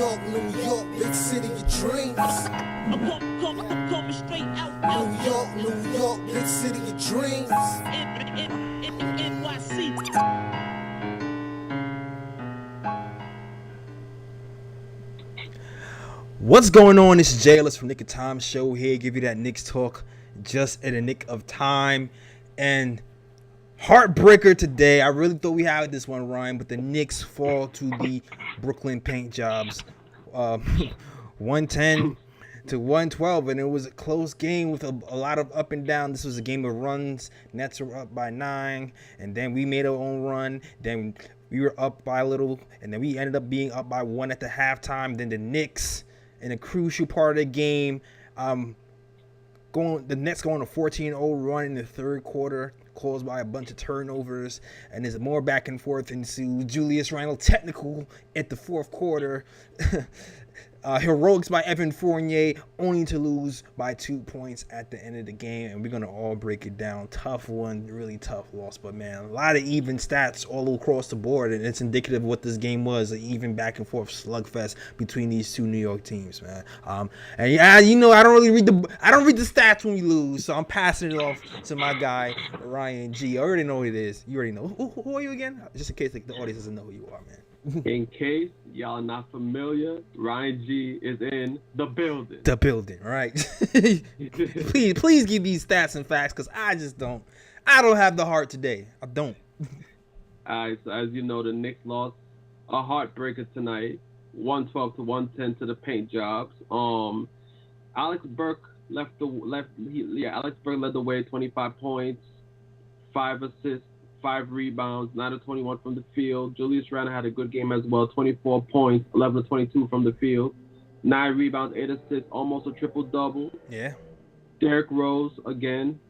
New York, big city of dreams. Coming straight out. New York, big city of dreams. NYC. What's going on? This is JLS from Nick of Time Show here. Give you that Knicks talk just in a nick of time. And heartbreaker today. I really thought we had this one, Ryan, but the Knicks fall to the Brooklyn Paint Jobs. 110 to 112, and it was a close game with a lot of up and down. This was a game of runs. Nets were up by 9, and then we made our own run. Then we were up by a little, and then we ended up being up by 1 at the halftime. Then the Knicks, in a crucial part of the game, the Nets go on a 14-0 run in the third quarter, caused by a bunch of turnovers, and there's more back and forth into Julius Randall technical at the fourth quarter. Heroics by Evan Fournier, only to lose by 2 points at the end of the game, and we're going to all break it down. Tough one, really tough loss, but man, a lot of even stats all across the board, and it's indicative of what this game was, an even back and forth slugfest between these two New York teams, man. And yeah, you know, I don't read the stats when we lose, so I'm passing it off to my guy Ryan G. I already know who it is. You already know. Who are you again? Just in case the audience doesn't know who you are, man. In case y'all are not familiar, Ryan G is in the building. The building, right? please give me stats and facts, because I don't have the heart today. I don't. All right, so as you know, the Knicks lost a heartbreaker tonight, 112 to 110 to the Paint Jobs. Alec Burks Alex Burks led the way, 25 points, 5 assists, 5 rebounds, 9 of 21 from the field. Julius Randle had a good game as well, 24 points, 11 of 22 from the field, 9 rebounds, 8 assists, almost a triple-double. Yeah. Derrick Rose, again,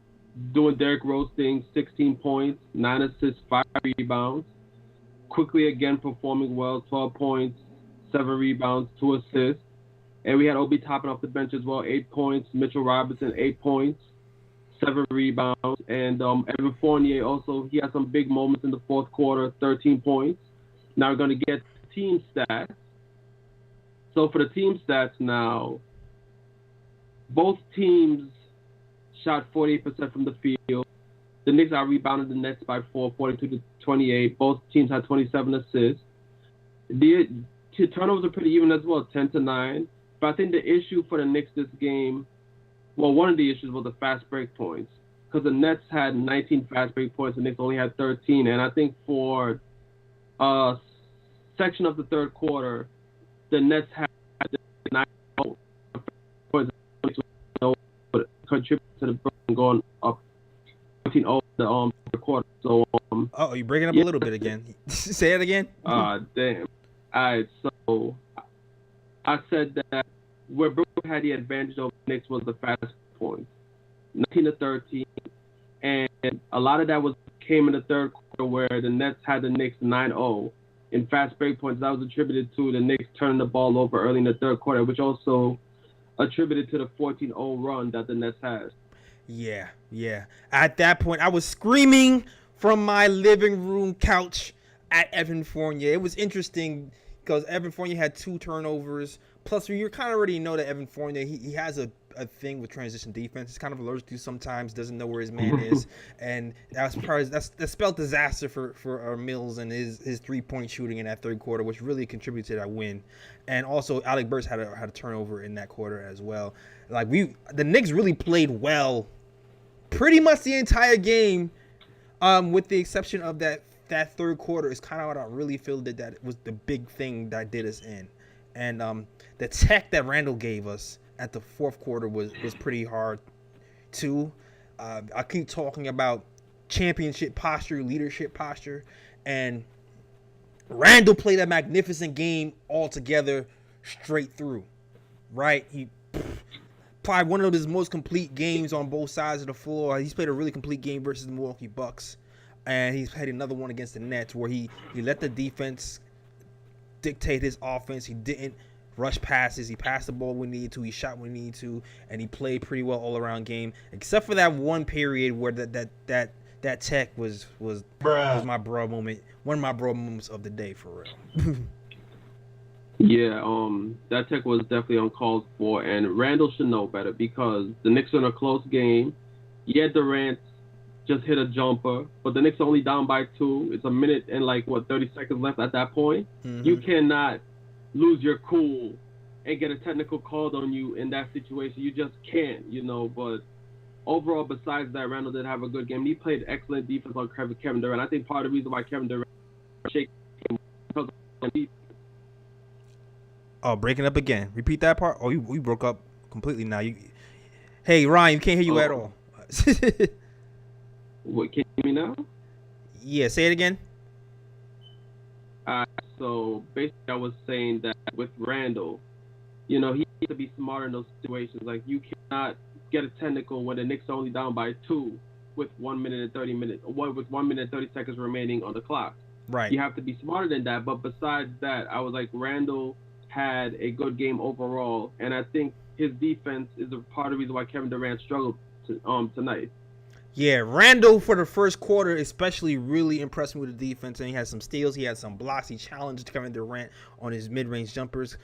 doing Derrick Rose things, 16 points, 9 assists, 5 rebounds. Quickly again performing well, 12 points, 7 rebounds, 2 assists. And we had Obi Toppin off the bench as well, 8 points. Mitchell Robinson, 8 points. 7 rebounds, and Evan Fournier also, he had some big moments in the fourth quarter, 13 points. Now we're going to get team stats. So for the team stats now, both teams shot 48% from the field. The Knicks out-rebounded the Nets by 4, 42 to 28. Both teams had 27 assists. The turnovers are pretty even as well, 10 to 9. But I think the issue for the Knicks this game, well, one of the issues was the fast break points, because the Nets had 19 fast break points and the Knicks only had 13. And I think for a section of the third quarter, the Nets had 9 points, contributed to the Brooklyn going up 14-0 the third quarter. So you're breaking up a little bit again. Say it again. Damn. All right, so I said that where Brooklyn had the advantage over the Knicks was the fast points, 19 to 13, and a lot of that came in the third quarter where the Nets had the Knicks 9-0 in fast break points. That was attributed to the Knicks turning the ball over early in the third quarter, which also attributed to the 14-0 run that the Nets had. Yeah. At that point, I was screaming from my living room couch at Evan Fournier. It was interesting because Evan Fournier had 2 turnovers. Plus, you kind of already know that Evan Fournier, he has a thing with transition defense. He's kind of allergic to sometimes, doesn't know where his man is. And that spelled disaster for Mills and his 3-point shooting in that third quarter, which really contributed to that win. And also, Alec Burks had a turnover in that quarter as well. Like the Knicks really played well pretty much the entire game, with the exception of that third quarter. Is kind of what I really feel that was the big thing that did us in. And the tech that Randall gave us at the fourth quarter was pretty hard, too. I keep talking about championship posture, leadership posture, and Randall played a magnificent game altogether straight through, right? He played one of his most complete games on both sides of the floor. He's played a really complete game versus the Milwaukee Bucks, and he's had another one against the Nets where he let the defense dictate his offense. He didn't rush passes. He passed the ball when he needed to. He shot when he needed to, and he played pretty well all around game, except for that one period where that tech was my bro moment. One of my bro moments of the day, for real. Yeah, that tech was definitely uncalled for, and Randall should know better because the Knicks are in a close game. Yeah, Durant just hit a jumper, but the Knicks are only down by 2. It's a minute and 30 seconds left at that point. You cannot lose your cool and get a technical called on you in that situation. You just can't, But overall, besides that, Randall did have a good game. He played excellent defense on Kevin Durant. I think part of the reason why Kevin Durant shaking him because of defense. Oh, breaking up again. Repeat that part. Oh, you broke up completely now. Hey, Ryan, we can't hear you at all. What, can you hear me now? Yeah, say it again. So basically, I was saying that with Randall, he needs to be smarter in those situations. Like, you cannot get a technical when the Knicks are only down by 2 with 1 minute and 30 minutes, with 1 minute and 30 seconds remaining on the clock. Right. You have to be smarter than that. But besides that, I was like, Randall had a good game overall, and I think his defense is a part of the reason why Kevin Durant struggled tonight. Yeah, Randall for the first quarter especially really impressed me with the defense, and he had some steals, he had some blocks, he challenged Kevin Durant on his mid-range jumpers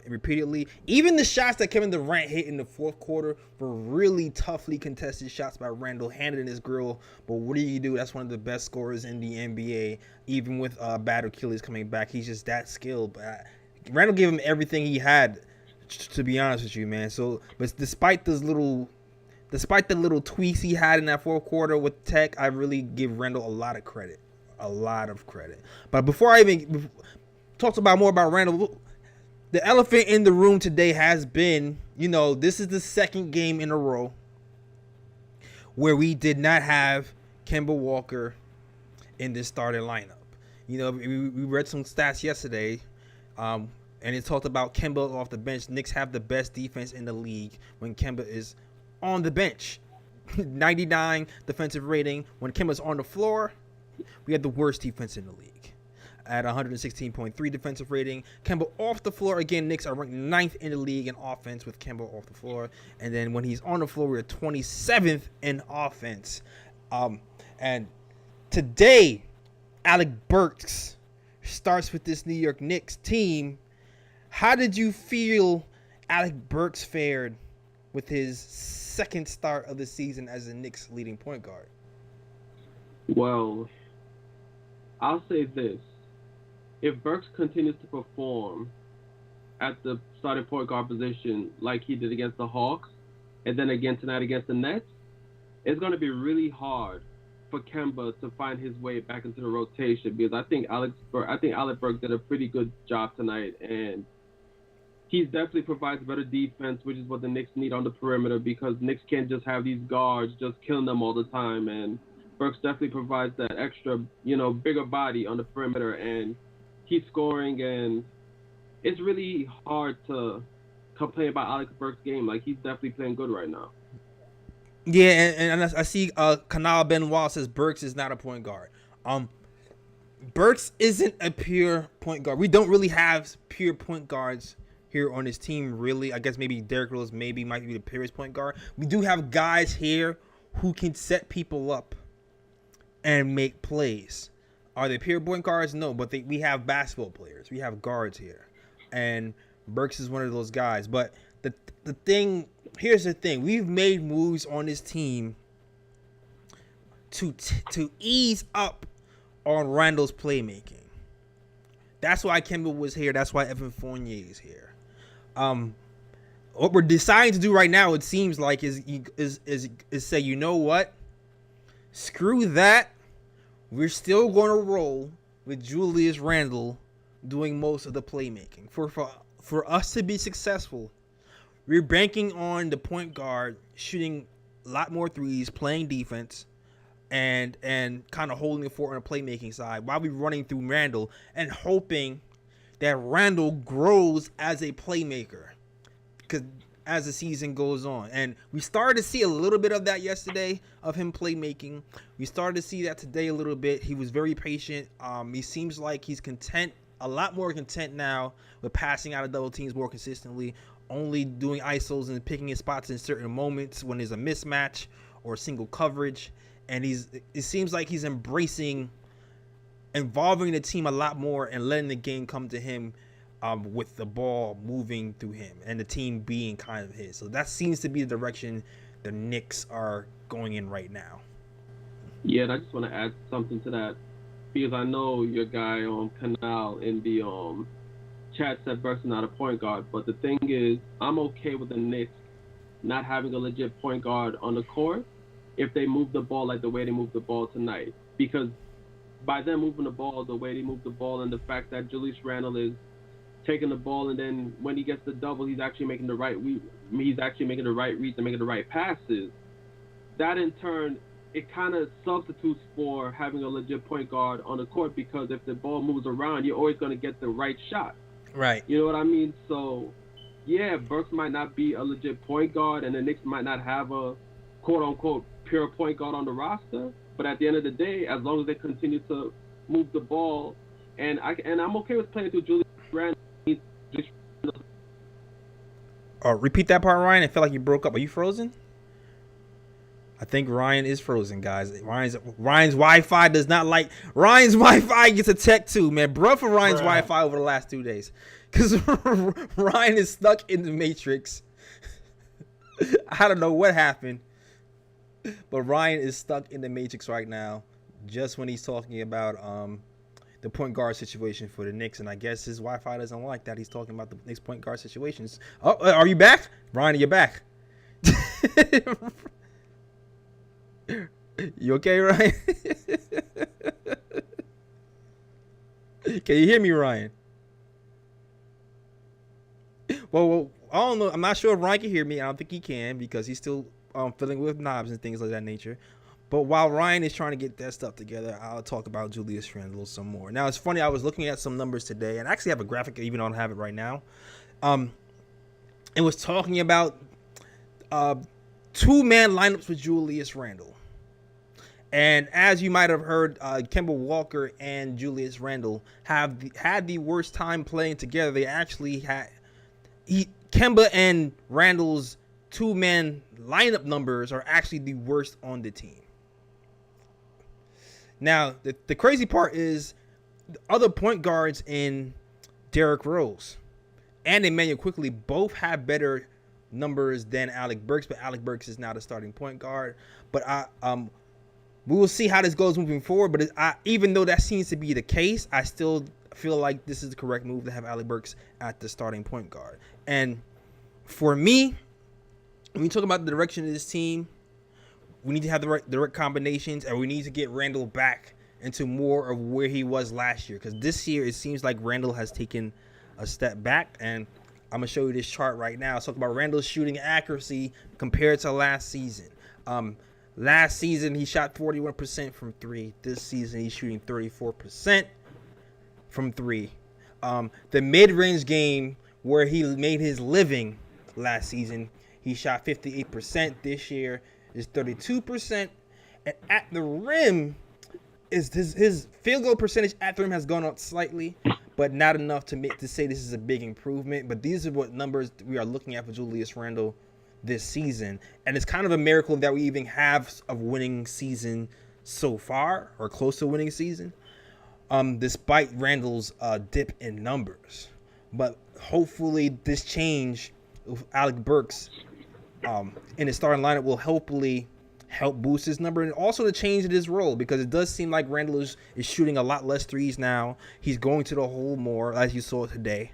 repeatedly. Even the shots that Kevin Durant hit in the fourth quarter were really toughly contested shots by Randall, handed in his grill. But what do you do? That's one of the best scorers in the NBA, even with bad Achilles coming back. He's just that skilled. But Randall gave him everything he had, to be honest with you, man. So, but despite the little tweaks he had in that fourth quarter with Tech, I really give Randall a lot of credit. But before I even talk more about Randall, the elephant in the room today has been, this is the second game in a row where we did not have Kemba Walker in this starting lineup. We read some stats yesterday, and it talked about Kemba off the bench. Knicks have the best defense in the league when Kemba is on the bench. 99 defensive rating. When Kemba's on the floor, we had the worst defense in the league at 116.3 defensive rating. Kemba off the floor, again, Knicks are ranked 9th in the league in offense with Kemba off the floor. And then when he's on the floor, we're 27th in offense. And today, Alec Burks starts with this New York Knicks team. How did you feel Alec Burks fared with his second start of the season as the Knicks leading point guard? Well, I'll say this. If Burks continues to perform at the starting point guard position like he did against the Hawks, and then again tonight against the Nets, it's going to be really hard for Kemba to find his way back into the rotation, because I think Alec Burks did a pretty good job tonight, and he definitely provides better defense, which is what the Knicks need on the perimeter, because Knicks can't just have these guards just killing them all the time. And Burks definitely provides that extra, bigger body on the perimeter, and he's scoring. And it's really hard to complain about Alec Burks' game. Like, he's definitely playing good right now. Yeah, and I see Kanal Benoit says Burks is not a point guard. Burks isn't a pure point guard. We don't really have pure point guards here on his team, really. I guess maybe Derrick Rose might be the purest point guard. We do have guys here who can set people up and make plays. Are they pure point guards? No, but we have basketball players. We have guards here, and Burks is one of those guys. But here's the thing: we've made moves on this team to ease up on Randall's playmaking. That's why Kemba was here. That's why Evan Fournier is here. What we're deciding to do right now, it seems like, is say, you know what? Screw that. We're still going to roll with Julius Randle doing most of the playmaking. For us to be successful, we're banking on the point guard shooting a lot more threes, playing defense, and kind of holding the fort on the playmaking side while we're running through Randle and hoping that Randle grows as a playmaker as the season goes on. And we started to see a little bit of that yesterday, of him playmaking. We started to see that today a little bit. He was very patient. He seems like he's content, a lot more content now with passing out of double teams more consistently, only doing isos and picking his spots in certain moments when there's a mismatch or single coverage. And it seems like he's involving the team a lot more and letting the game come to him with the ball moving through him and the team being kind of his. So that seems to be the direction the Knicks are going in right now. Yeah, and I just want to add something to that because I know your guy Canal in the chat said Burks is not a point guard, but the thing is, I'm okay with the Knicks not having a legit point guard on the court if they move the ball like the way they moved the ball tonight. Because by them moving the ball the way they moved the ball and the fact that Julius Randle is taking the ball and then when he gets the double, he's actually making the right reads and making the right passes. That in turn, it kind of substitutes for having a legit point guard on the court because if the ball moves around, you're always going to get the right shot. Right. You know what I mean? So, yeah, Burks might not be a legit point guard and the Knicks might not have a quote-unquote pure point guard on the roster. But at the end of the day, as long as they continue to move the ball, and I'm okay with playing through Julius Randle. Repeat that part, Ryan. I feel like you broke up. Are you frozen? I think Ryan is frozen, guys. Ryan's Wi-Fi does not like. Ryan's Wi-Fi gets a tech too, man. Bro for Ryan's Wi-Fi over the last 2 days, because Ryan is stuck in the Matrix. I don't know what happened. But Ryan is stuck in the Matrix right now, just when he's talking about the point guard situation for the Knicks, and I guess his Wi-Fi doesn't like that. He's talking about the Knicks point guard situations. Oh, are you back, Ryan? You're back. You okay, Ryan? Can you hear me, Ryan? Well, I don't know. I'm not sure if Ryan can hear me. I don't think he can because he's still filling with knobs and things like that nature. But while Ryan is trying to get that stuff together, I'll talk about Julius Randle some more. Now, it's funny. I was looking at some numbers today, and I actually have a graphic, even though I don't have it right now. It was talking about two-man lineups with Julius Randle. And as you might have heard, Kemba Walker and Julius Randle had the worst time playing together. They actually had Kemba and Randle's two-man lineup numbers are actually the worst on the team. Now, the crazy part is the other point guards in Derrick Rose and Emmanuel Quickly both have better numbers than Alec Burks, but Alec Burks is now the starting point guard. But we will see how this goes moving forward. But even though that seems to be the case, I still feel like this is the correct move to have Alec Burks at the starting point guard. And for me, when we talk about the direction of this team, we need to have the right combinations, and we need to get Randall back into more of where he was last year. Because this year, it seems like Randall has taken a step back. And I'm going to show you this chart right now. Let's talk about Randall's shooting accuracy compared to last season. Last season, he shot 41% from three. This season, he's shooting 34% from three. The mid-range game where he made his living last season, he shot 58%. This year is 32%. And at the rim, his field goal percentage at the rim has gone up slightly, but not enough to say this is a big improvement. But these are what numbers we are looking at for Julius Randle this season. And it's kind of a miracle that we even have a winning season so far, or close to winning season, despite Randall's dip in numbers. But hopefully this change with Alec Burks in his starting lineup will hopefully help boost his number, and also the change in his role, because it does seem like Randall is shooting a lot less threes now. He's going to the hole more, as you saw today,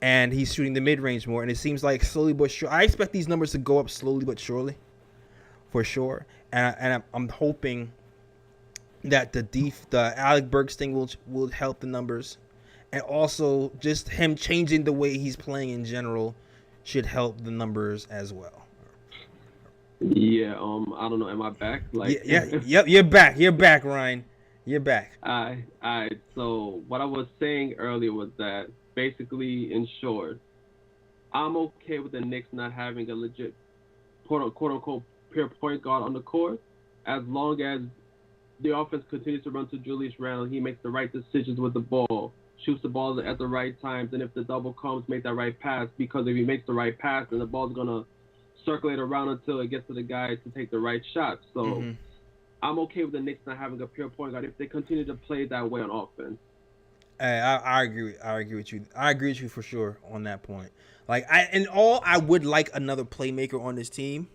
and he's shooting the mid-range more, and it seems like slowly but surely. I expect these numbers to go up slowly but surely, for sure, and I'm hoping that the Alec Burks thing will help the numbers, and also just him changing the way he's playing in general should help the numbers as well. Yeah, I don't know. Am I back? Yep, you're back. You're back, Ryan. You're back. So what I was saying earlier was that basically, in short, I'm okay with the Knicks not having a legit quote-unquote pure point guard on the court, as long as the offense continues to run to Julius Randle. He makes the right decisions with the ball, shoots the ball at the right times, and if the double comes, make that right pass, because if he makes the right pass, then the ball's going to circulate around until it gets to the guy to take the right shot. So I'm okay with the Knicks not having a pure point guard if they continue to play that way on offense. I agree. I agree with you. I agree with you for sure on that point. Like I would like another playmaker on this team,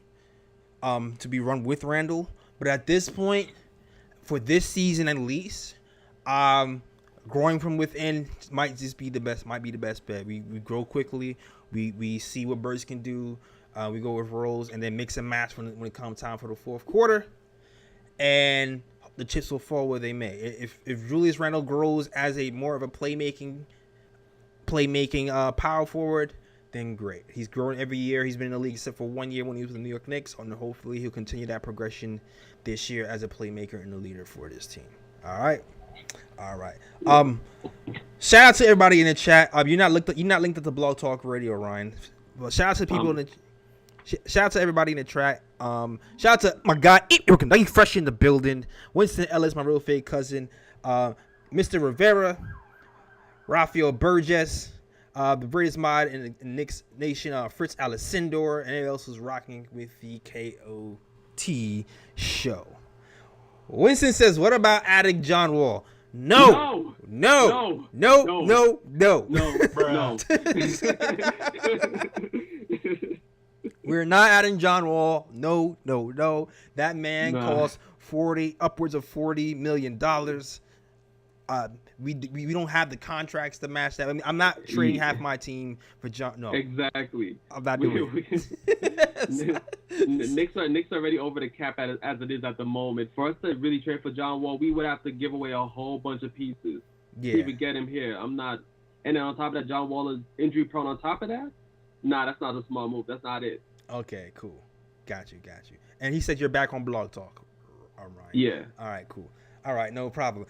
to be run with Randall. But at this point, for this season at least, growing from within might just be the best. Might be the best bet. We grow quickly. We see what Burks can do. We go with Rose and then mix and match when it comes time for the fourth quarter, and the chips will fall where they may. If Julius Randle grows as a more of a playmaking power forward, then great. He's grown every year. He's been in the league except for 1 year when he was with the New York Knicks. And hopefully he'll continue that progression this year as a playmaker and a leader for this team. All right. Shout out to everybody in the chat. You're not linked up to Blog Talk Radio, Ryan. But shout out to people in the. Shout out to everybody in the chat. Shout out to my guy, you fresh in the building. Winston Ellis, my real fake cousin. Mr. Rivera, Rafael Burgess, the greatest mod in the Knicks Nation, Fritz Alessandor, and everyone else who's rocking with the KOT show. Winston says, what about adding John Wall? No. We're not adding John Wall. No. That man costs upwards of $40 million. We don't have the contracts to match that. I mean, I'm not trading half my team for John. No, exactly. I'm not doing it. Knicks are already over the cap as it is at the moment. For us to really trade for John Wall, we would have to give away a whole bunch of pieces to even get him here. I'm not. And then on top of that, John Wall is injury prone. On top of that, that's not a small move. That's not it. Okay, cool. Got you. And he said you're back on Blog Talk. All right. Yeah. All right, cool. All right, no problem.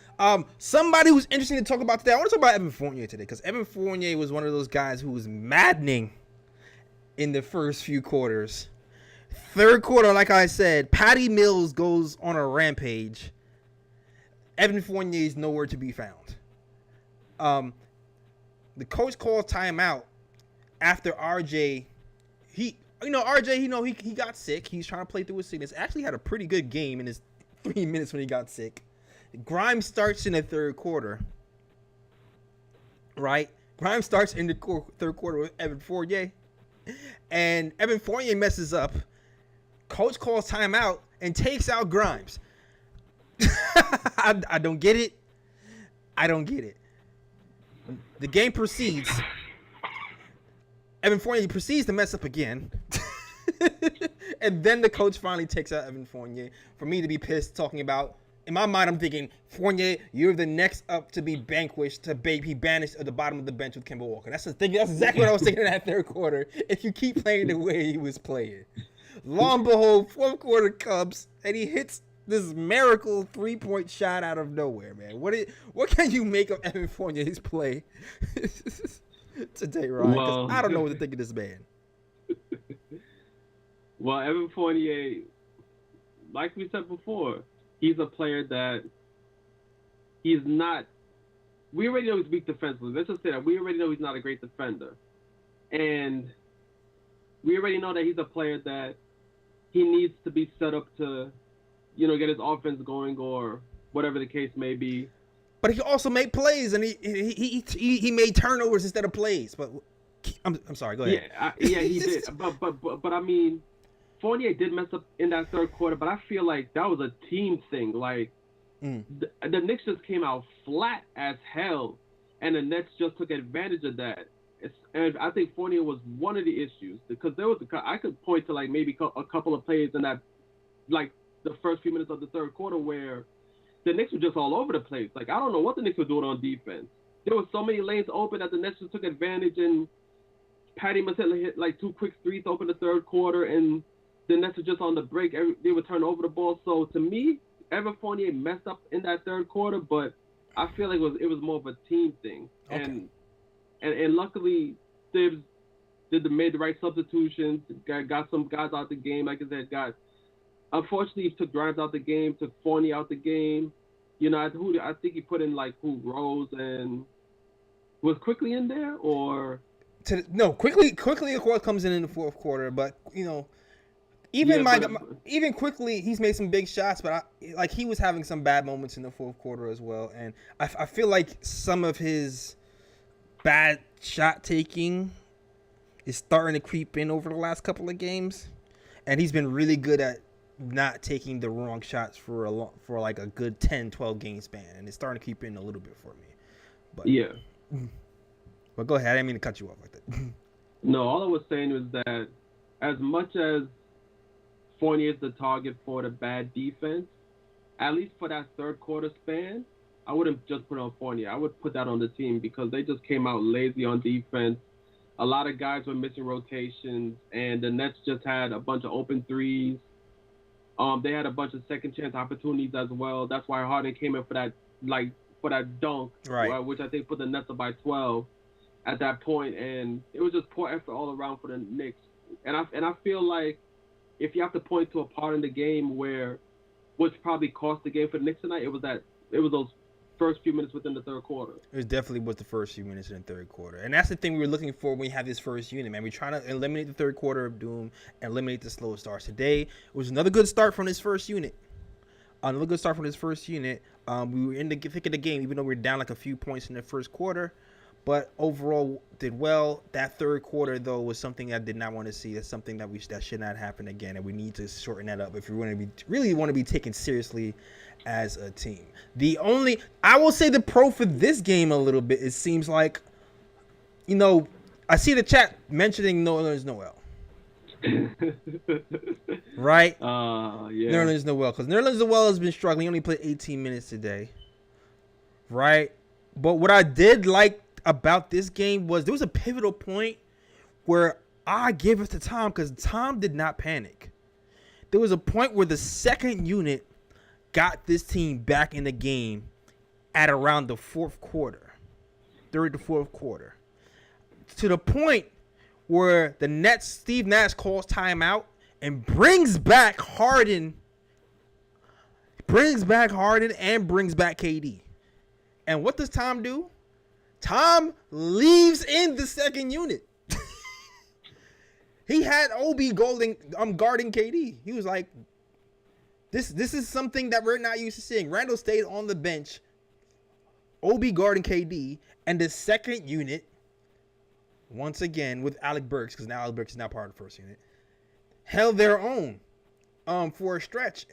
Somebody who's interesting to talk about today. I want to talk about Evan Fournier today because Evan Fournier was one of those guys who was maddening in the first few quarters. Third quarter, like I said, Patty Mills goes on a rampage. Evan Fournier is nowhere to be found. The coach calls timeout after RJ. He got sick. He's trying to play through his sickness. Actually had a pretty good game in his 3 minutes when he got sick. Grimes starts in the third quarter. Right? Grimes starts in the third quarter with Evan Fournier. And Evan Fournier messes up. Coach calls timeout and takes out Grimes. I don't get it. The game proceeds. Evan Fournier proceeds to mess up again. And then the coach finally takes out Evan Fournier. For me to be pissed, talking about, in my mind, I'm thinking, Fournier, you're the next up to be vanquished, to be banished at the bottom of the bench with Kemba Walker. That's exactly what I was thinking in that third quarter. If you keep playing the way he was playing. Lo and behold, fourth quarter comes, and he hits this miracle 3-point shot out of nowhere, man. What can you make of Evan Fournier's play today, Ryan? Well, I don't know what to think of this man. Well, Evan Fournier, like we said before, he's a player that he's not. We already know he's weak defensively. Let's just say that. We already know he's not a great defender. And we already know that he's a player that he needs to be set up to, get his offense going or whatever the case may be. But he also made plays, and he made turnovers instead of plays. But I'm sorry. Go ahead. Yeah, he did. But I mean, Fournier did mess up in that third quarter, but I feel like that was a team thing. Like, the Knicks just came out flat as hell, and the Nets just took advantage of that. And I think Fournier was one of the issues because I could point to like maybe a couple of plays in that, like the first few minutes of the third quarter where the Knicks were just all over the place. Like, I don't know what the Knicks were doing on defense. There were so many lanes open that the Nets just took advantage, and Patty must have hit like 2 quick threes open the third quarter, and the Nets were just on the break. They would turn over the ball. So to me, Evan Fournier messed up in that third quarter, but I feel like it was more of a team thing. Okay. And luckily, Thibs made the right substitutions, got some guys out the game. Like I said, unfortunately, he took Grimes out the game, took Fournier out the game. I think he put in Rose and was Quickly in there or Quickly of course comes in the fourth quarter, but even quickly, he's made some big shots, but he was having some bad moments in the fourth quarter as well, and I feel like some of his bad shot taking is starting to creep in over the last couple of games, and he's been really good at not taking the wrong shots for like a good 10, 12 game span, and it's starting to creep in a little bit for me. But yeah. But go ahead. I didn't mean to cut you off like that. No, all I was saying was that as much as Fournier is the target for the bad defense, at least for that third quarter span, I wouldn't just put it on Fournier. I would put that on the team because they just came out lazy on defense. A lot of guys were missing rotations, and the Nets just had a bunch of open threes. They had a bunch of second chance opportunities as well. That's why Harden came in for that dunk, right? Which I think put the Nets up by 12 at that point, and it was just poor effort all around for the Knicks. And I feel like if you have to point to a part in the game which probably cost the game for the Knicks tonight, it was those first few minutes within the third quarter. It definitely was the first few minutes in the third quarter. And that's the thing we were looking for when we have this first unit, man. We're trying to eliminate the third quarter of doom and eliminate the slow starts. Today, it was another good start from this first unit. We were in the thick of the game, even though we were down like a few points in the first quarter. But overall, did well. That third quarter, though, was something I did not want to see. That's something that should not happen again, and we need to shorten that up if we really want to be taken seriously as a team. I will say the pro for this game a little bit. It seems like, I see the chat mentioning Nerlens Noel. Right? Yeah. Nerlens Noel, because Nerlens Noel has been struggling. He only played 18 minutes today. Right? But what I did like about this game was there was a pivotal point where I gave it to Tom because Tom did not panic. There was a point where the second unit got this team back in the game at around the fourth quarter, third to fourth quarter, to the point where the Nets, Steve Nash calls timeout and brings back Harden and brings back KD. And what does Tom do? Tom leaves in the second unit. He had Obi guarding KD. He was like, this is something that we're not used to seeing. Randall stayed on the bench, Obi guarding KD, and the second unit, once again with Alec Burks, because now Alec Burks is not part of the first unit, held their own for a stretch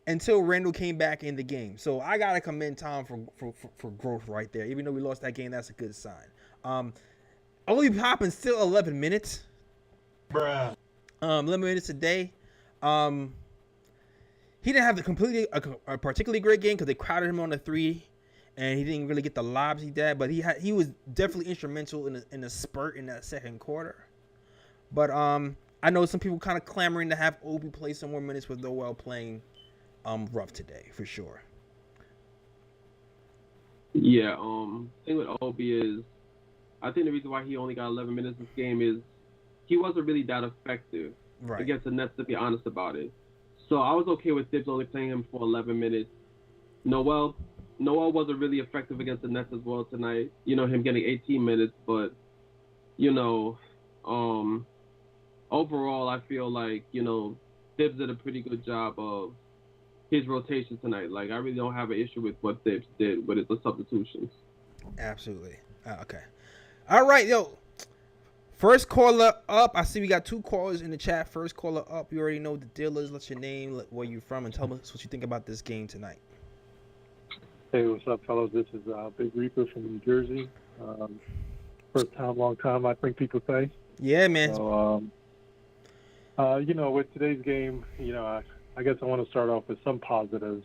until Randall came back in the game. So I gotta commend Tom for growth right there. Even though we lost that game, that's a good sign. Only popping still 11 minutes. 11 minutes a day. He didn't have a particularly great game because they crowded him on the three, and he didn't really get the lobs he did. But he was definitely instrumental in a spurt in that second quarter. But I know some people kind of clamoring to have Obi play some more minutes with Noel playing rough today for sure. Yeah, thing with Obi is, I think the reason why he only got 11 minutes this game is he wasn't really that effective against the Nets, to be honest about it. So I was okay with Thibs only playing him for 11 minutes. Noel wasn't really effective against the Nets as well tonight. Him getting 18 minutes, but overall I feel like Thibs did a pretty good job of his rotation tonight. Like, I really don't have an issue with what Thibs did with the substitutions. Absolutely. Okay. All right, yo. First caller up. I see we got two callers in the chat. First caller up. You already know what the deal is. Let your name, where you're from, and tell us what you think about this game tonight. Hey, what's up, fellas? This is Big Reaper from New Jersey. First time, long time, I think people say. Yeah, man. So, with today's game, I guess I want to start off with some positives.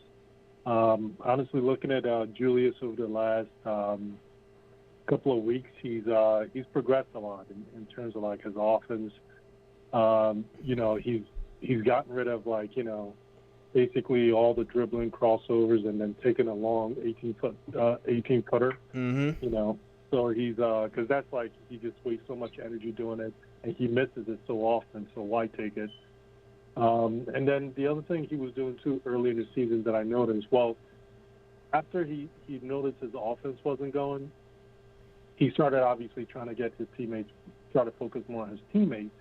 Honestly, looking at Julius over the last couple of weeks, he's progressed a lot in terms of like his offense. He's gotten rid of basically all the dribbling crossovers and then taking a long 18-footer. Mm-hmm. So he's because that's like he just wastes so much energy doing it, and he misses it so often. So why take it? And then the other thing he was doing too early in the season that I noticed, after he noticed his offense wasn't going, he started obviously trying to get his teammates, try to focus more on his teammates.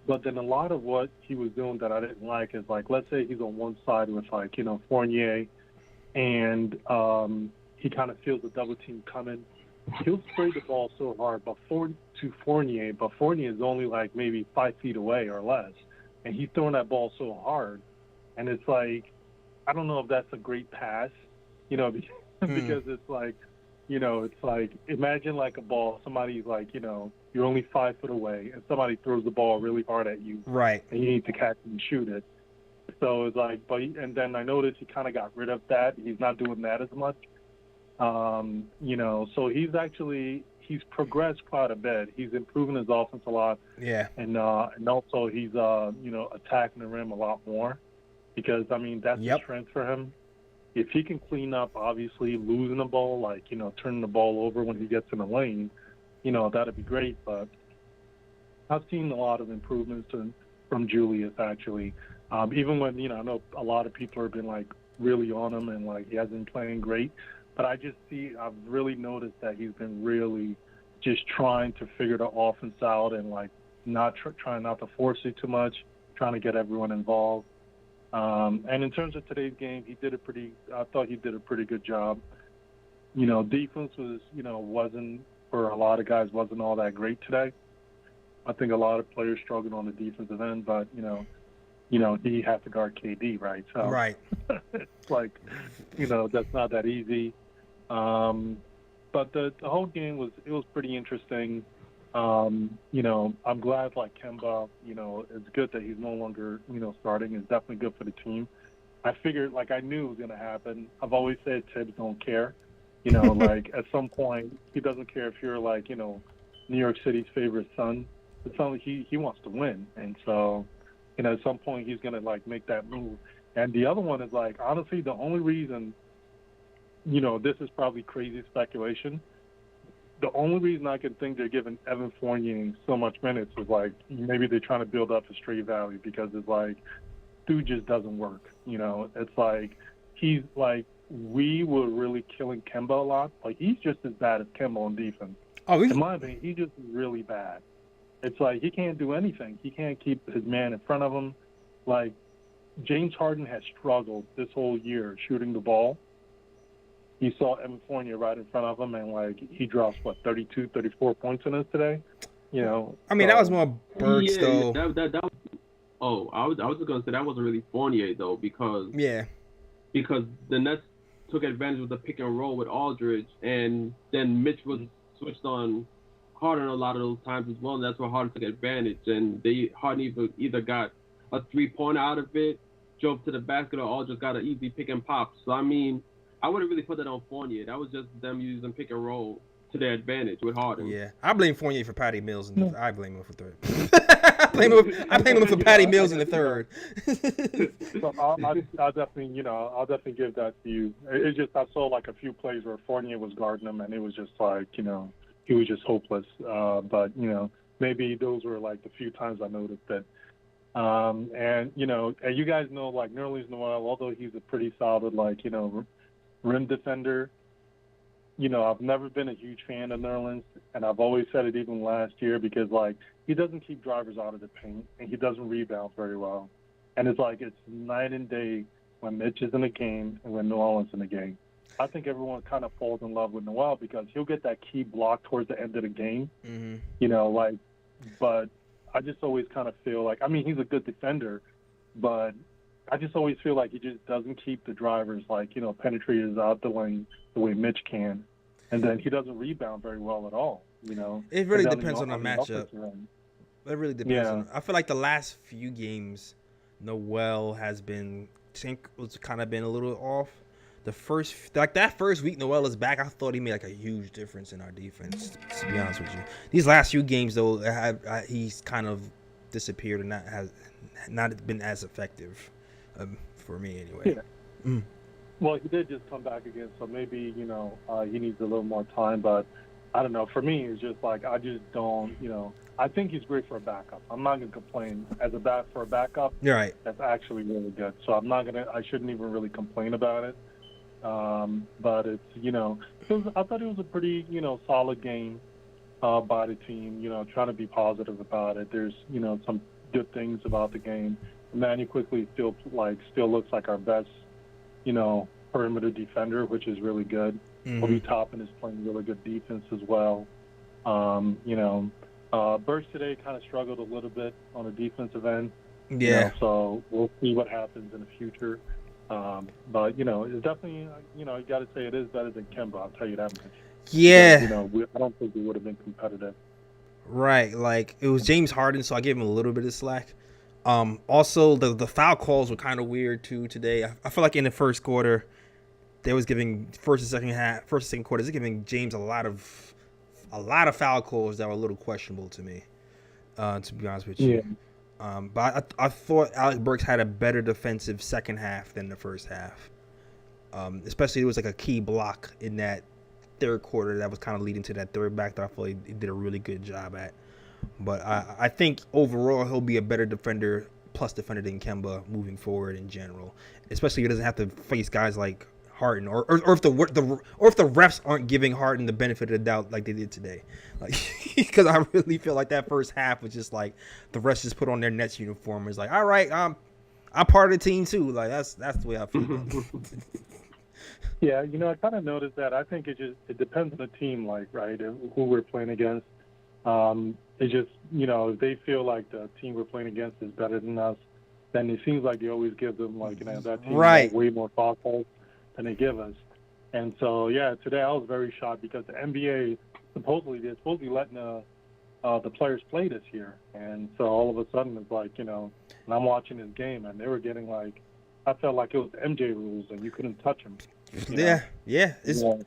But then a lot of what he was doing that I didn't like is like, let's say he's on one side with like, Fournier, and he kind of feels the double team coming. He'll spray the ball so hard to Fournier, but Fournier is only like maybe 5 feet away or less, and he's throwing that ball so hard, and it's like, I don't know if that's a great pass, because it's like, it's like, imagine like a ball, somebody's like, you're only 5 foot away, and somebody throws the ball really hard at you, Right. and you need to catch it and shoot it. So it's like, and then I noticed he kind of got rid of that. He's not doing that as much. So he's progressed quite a bit. He's improving his offense a lot. Yeah. And also he's, attacking the rim a lot more because, that's a strength for him. If he can clean up, obviously, losing the ball, like, turning the ball over when he gets in the lane, that'd be great. But I've seen a lot of improvements from Julius, actually. Even when, I know a lot of people have been, like, really on him and, like, he hasn't been playing great. But I've really noticed that he's been really just trying to figure the offense out and, like, not trying not to force it too much, trying to get everyone involved. And in terms of today's game, I thought he did a pretty good job. Defense was, wasn't, for a lot of guys, wasn't all that great today. I think a lot of players struggled on the defensive end, but, he had to guard KD, right? So Right. it's like, that's not that easy. But the whole game was pretty interesting. I'm glad, like, Kemba, it's good that he's no longer, starting. It's definitely good for the team. I figured, like, I knew it was going to happen. I've always said Tibbs don't care. Like, at some point, he doesn't care if you're, like, New York City's favorite son. It's not like he wants to win. And so, at some point, he's going to, like, make that move. And the other one is, like, honestly, the only reason, this is probably crazy speculation. The only reason I can think they're giving Evan Fournier so much minutes is, like, maybe they're trying to build up a straight value because it's like, dude just doesn't work. It's like, he's like, we were really killing Kemba a lot. Like, he's just as bad as Kemba on defense. Oh, in my opinion, he's just really bad. It's like, he can't do anything. He can't keep his man in front of him. Like, James Harden has struggled this whole year shooting the ball. He saw Evan Fournier right in front of him, and, like, he drops, 32, 34 points in us today? I mean, that was more Burks, though. That was, I was just going to say that wasn't really Fournier, though, because the Nets took advantage of the pick and roll with Aldridge, and then Mitch was switched on Harden a lot of those times as well, and that's where Harden took advantage. And Harden either got a three-pointer out of it, drove to the basket, or Aldridge got an easy pick and pop. So, I mean, I wouldn't really put that on Fournier. That was just them using pick and roll to their advantage with Harden. Yeah, I blame Fournier for Patty Mills, and I blame him for third. I blame him for Patty Mills in the third. So I'll definitely give that to you. It's just I saw, like, a few plays where Fournier was guarding him, and it was just like, he was just hopeless. But maybe those were, like, the few times I noticed that. And you guys know, like, Nerlens Noel, although he's a pretty solid, like, rim defender. I've never been a huge fan of Nerlens, and I've always said it even last year because, like, he doesn't keep drivers out of the paint, and he doesn't rebound very well. And it's like it's night and day when Mitch is in the game and when Noel is in the game. I think everyone kind of falls in love with Noel because he'll get that key block towards the end of the game. Mm-hmm. But I just always kind of feel like, I mean, he's a good defender, but I just always feel like he just doesn't keep the drivers, like, penetrators out the way Mitch can. And then he doesn't rebound very well at all, It really depends on the matchup. It really depends on. I feel like the last few games, Noel has been, was kind of been a little off. That first week Noel is back, I thought he made, like, a huge difference in our defense, to be honest with you. These last few games, though, he's kind of disappeared and has not been as effective for me anyway. Yeah. Mm. Well, he did just come back again, so maybe, he needs a little more time. But I don't know. For me, it's just like I just don't, I think he's great for a backup. I'm not going to complain. For a backup, you're right. That's actually really good. So I shouldn't even really complain about it. But it's, I thought it was a pretty, solid game by the team, trying to be positive about it. There's, some good things about the game. Manny quickly still looks like our best, perimeter defender, which is really good. Mm-hmm. Obi Toppin is playing really good defense as well. Burks today kind of struggled a little bit on the defensive end. Yeah. So we'll see what happens in the future. But it's definitely, you got to say it is better than Kemba. I'll tell you that much. Yeah. Because, I don't think we would have been competitive. Right. Like, it was James Harden, so I gave him a little bit of slack. Also, the foul calls were kind of weird too today. I feel like in the first quarter, they was giving first and second quarters, they're giving James a lot of foul calls that were a little questionable to me. To be honest with you. Yeah. But I thought Alec Burks had a better defensive second half than the first half. Especially, it was like a key block in that third quarter that was kind of leading to that third back that I feel like he did a really good job at. But I think overall he'll be a better defender than Kemba moving forward in general. Especially if he doesn't have to face guys like Harden, or if the refs aren't giving Harden the benefit of the doubt like they did today. Like, because I really feel like that first half was just like the refs just put on their Nets uniform. It's like, all right, I'm part of the team too. Like that's the way I feel. Yeah, I kind of noticed that. I think it depends on the team, like, right, who we're playing against. It just, if they feel like the team we're playing against is better than us, then it seems like they always give them, like, that team right. way more foul calls than they give us. And so, yeah, today I was very shocked because the NBA, they're supposed to be letting the players play this year. And so all of a sudden it's like, and I'm watching this game, and they were getting, like, I felt like it was the MJ rules, and you couldn't touch them. Yeah. I feel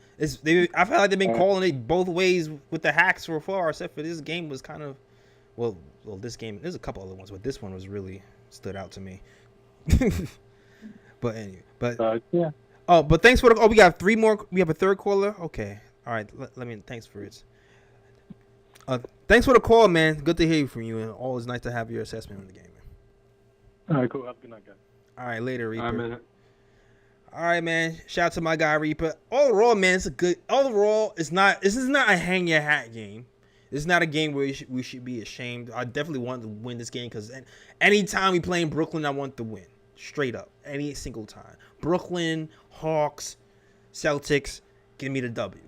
like they've been calling it both ways with the hacks so far, except for this game was kind of, well, this game. There's a couple other ones, but this one was really stood out to me. But anyway, yeah. Oh, but thanks for we got three more. We have a third caller. Okay, all right. Thanks for it. Thanks for the call, man. Good to hear from you, and always nice to have your assessment on the game, man. All right, cool. Have a good night, guys. All right, later, Reaper. All right, man. All right, man. Shout out to my guy Reaper. Overall, man, it's a good. Overall, this is not a hang your hat game. This is not a game where we should be ashamed. I definitely want to win this game because anytime we play in Brooklyn, I want to win. Straight up, any single time. Brooklyn, Hawks, Celtics, give me the W.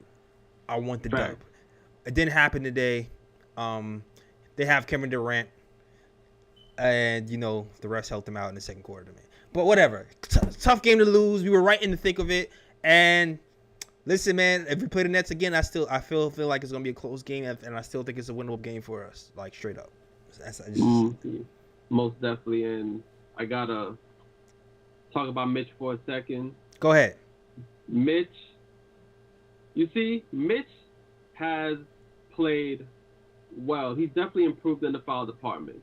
I want the dub. It didn't happen today. They have Kevin Durant, and the refs helped them out in the second quarter to me. But whatever. Tough game to lose. We were right in the thick of it. And listen, man, if we play the Nets again, I feel like it's gonna be a close game, and I still think it's a winnable game for us. Like straight up. Most definitely. And I gotta talk about Mitch for a second. Go ahead. Mitch has played well. He's definitely improved in the foul department.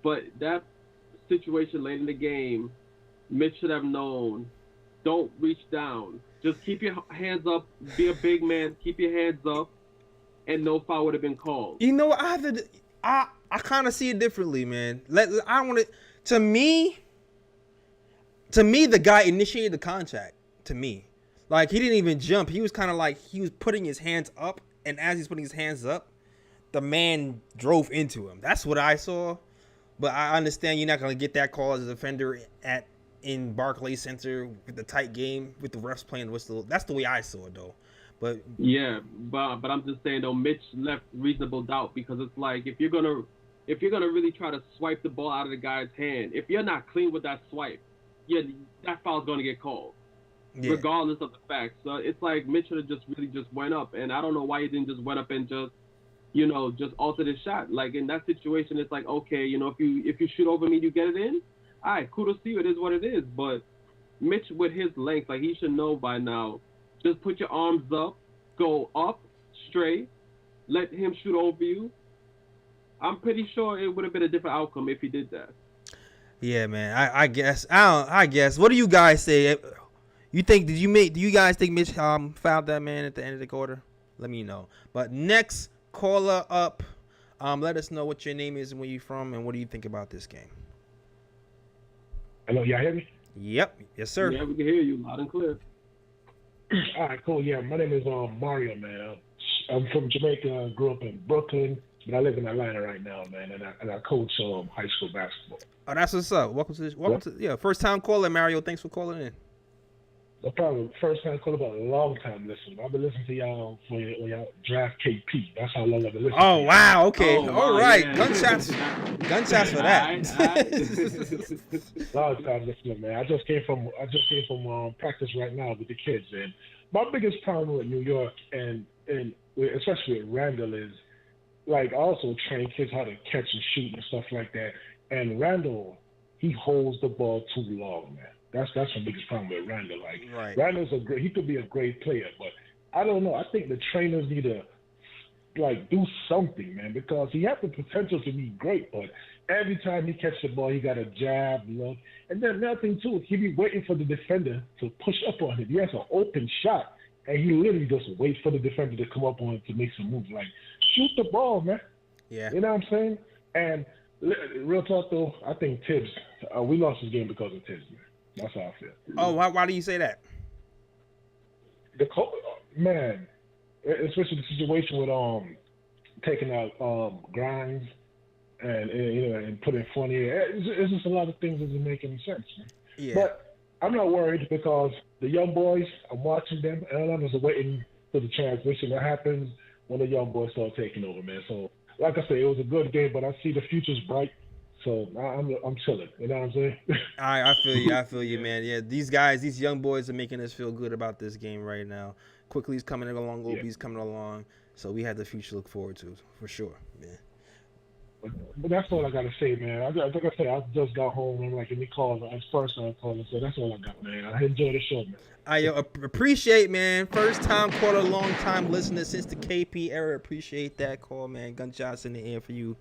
But that situation late in the game, Mitch should have known, don't reach down. Just keep your hands up. Be a big man. Keep your hands up, and no foul would have been called. I kind of see it differently, man. I want it. To me, the guy initiated the contact. To me, like he didn't even jump. He was kind of like he was putting his hands up, and as he's putting his hands up, the man drove into him. That's what I saw. But I understand you're not gonna get that call as a defender in Barclays Center with the tight game with the refs playing the whistle. That's the way I saw it, though. But yeah, but I'm just saying though, Mitch left reasonable doubt because it's like if you're gonna really try to swipe the ball out of the guy's hand, if you're not clean with that swipe, that foul's gonna get called, regardless of the facts. So it's like Mitch should have just went up, and I don't know why he didn't just went up and just alter the shot. Like in that situation, it's like, okay, if you shoot over me, you get it in. All right, kudos to you. It is what it is. But Mitch, with his length, like he should know by now. Just put your arms up, go up straight, let him shoot over you. I'm pretty sure it would have been a different outcome if he did that. Yeah, man. I guess. I guess. What do you guys say? Do you guys think Mitch fouled that man at the end of the quarter? Let me know. But next caller up, let us know what your name is and where you're from, and what do you think about this game? Hello, y'all hear me? Yep. Yes, sir. Yeah, we can hear you loud and clear. All right, cool. Yeah, my name is Mario, man. I'm from Jamaica. Grew up in Brooklyn. But I live in Atlanta right now, man, and I coach high school basketball. Oh, that's what's up. Welcome to first time caller, Mario. Thanks for calling in. No problem. First time call about a long time listening. I've been listening to y'all when y'all draft KP. That's how long I've been listening. Oh wow, okay, Oh, all wow, right. yeah. Gunshots for that. Long time listening, man. I just came from practice right now with the kids, and my biggest problem with New York and especially with Randall is, like, I also train kids how to catch and shoot and stuff like that. And Randall, he holds the ball too long, man. That's my biggest problem with Randall. Like, Right. Randall's he could be a great player, but I don't know. I think the trainers need to, like, do something, man, because he has the potential to be great, but every time he catches the ball, he got a jab, look. And then another thing, too, he be waiting for the defender to push up on him. He has an open shot, and he literally just waits for the defender to come up on him to make some moves. Like, shoot the ball, man. Yeah. You know what I'm saying? And real talk, though, I think Tibbs, we lost this game because of Tibbs, man. That's how I feel. Oh, why do you say that? Man, especially the situation with taking out Grimes and putting Fournier. It's just a lot of things that doesn't make any sense, man. Yeah. But I'm not worried because the young boys, I'm watching them, and I'm just waiting for the transition that happens when the young boys start taking over, man. So, like I said, it was a good game, but I see the future's bright. So I'm chilling. You know what I'm saying? I feel you, man. Yeah, these young boys are making us feel good about this game right now. Quickly's coming along, Obi's coming along, so we have the future to look forward to for sure, man. But that's all I gotta say, man. Like I said, I just got home and like any calls, I first time calling, so that's all I got, man. I enjoy the show, man. I appreciate, man. First time caller, long time listener since the KP era. Appreciate that call, man. Gunshots in the air for you,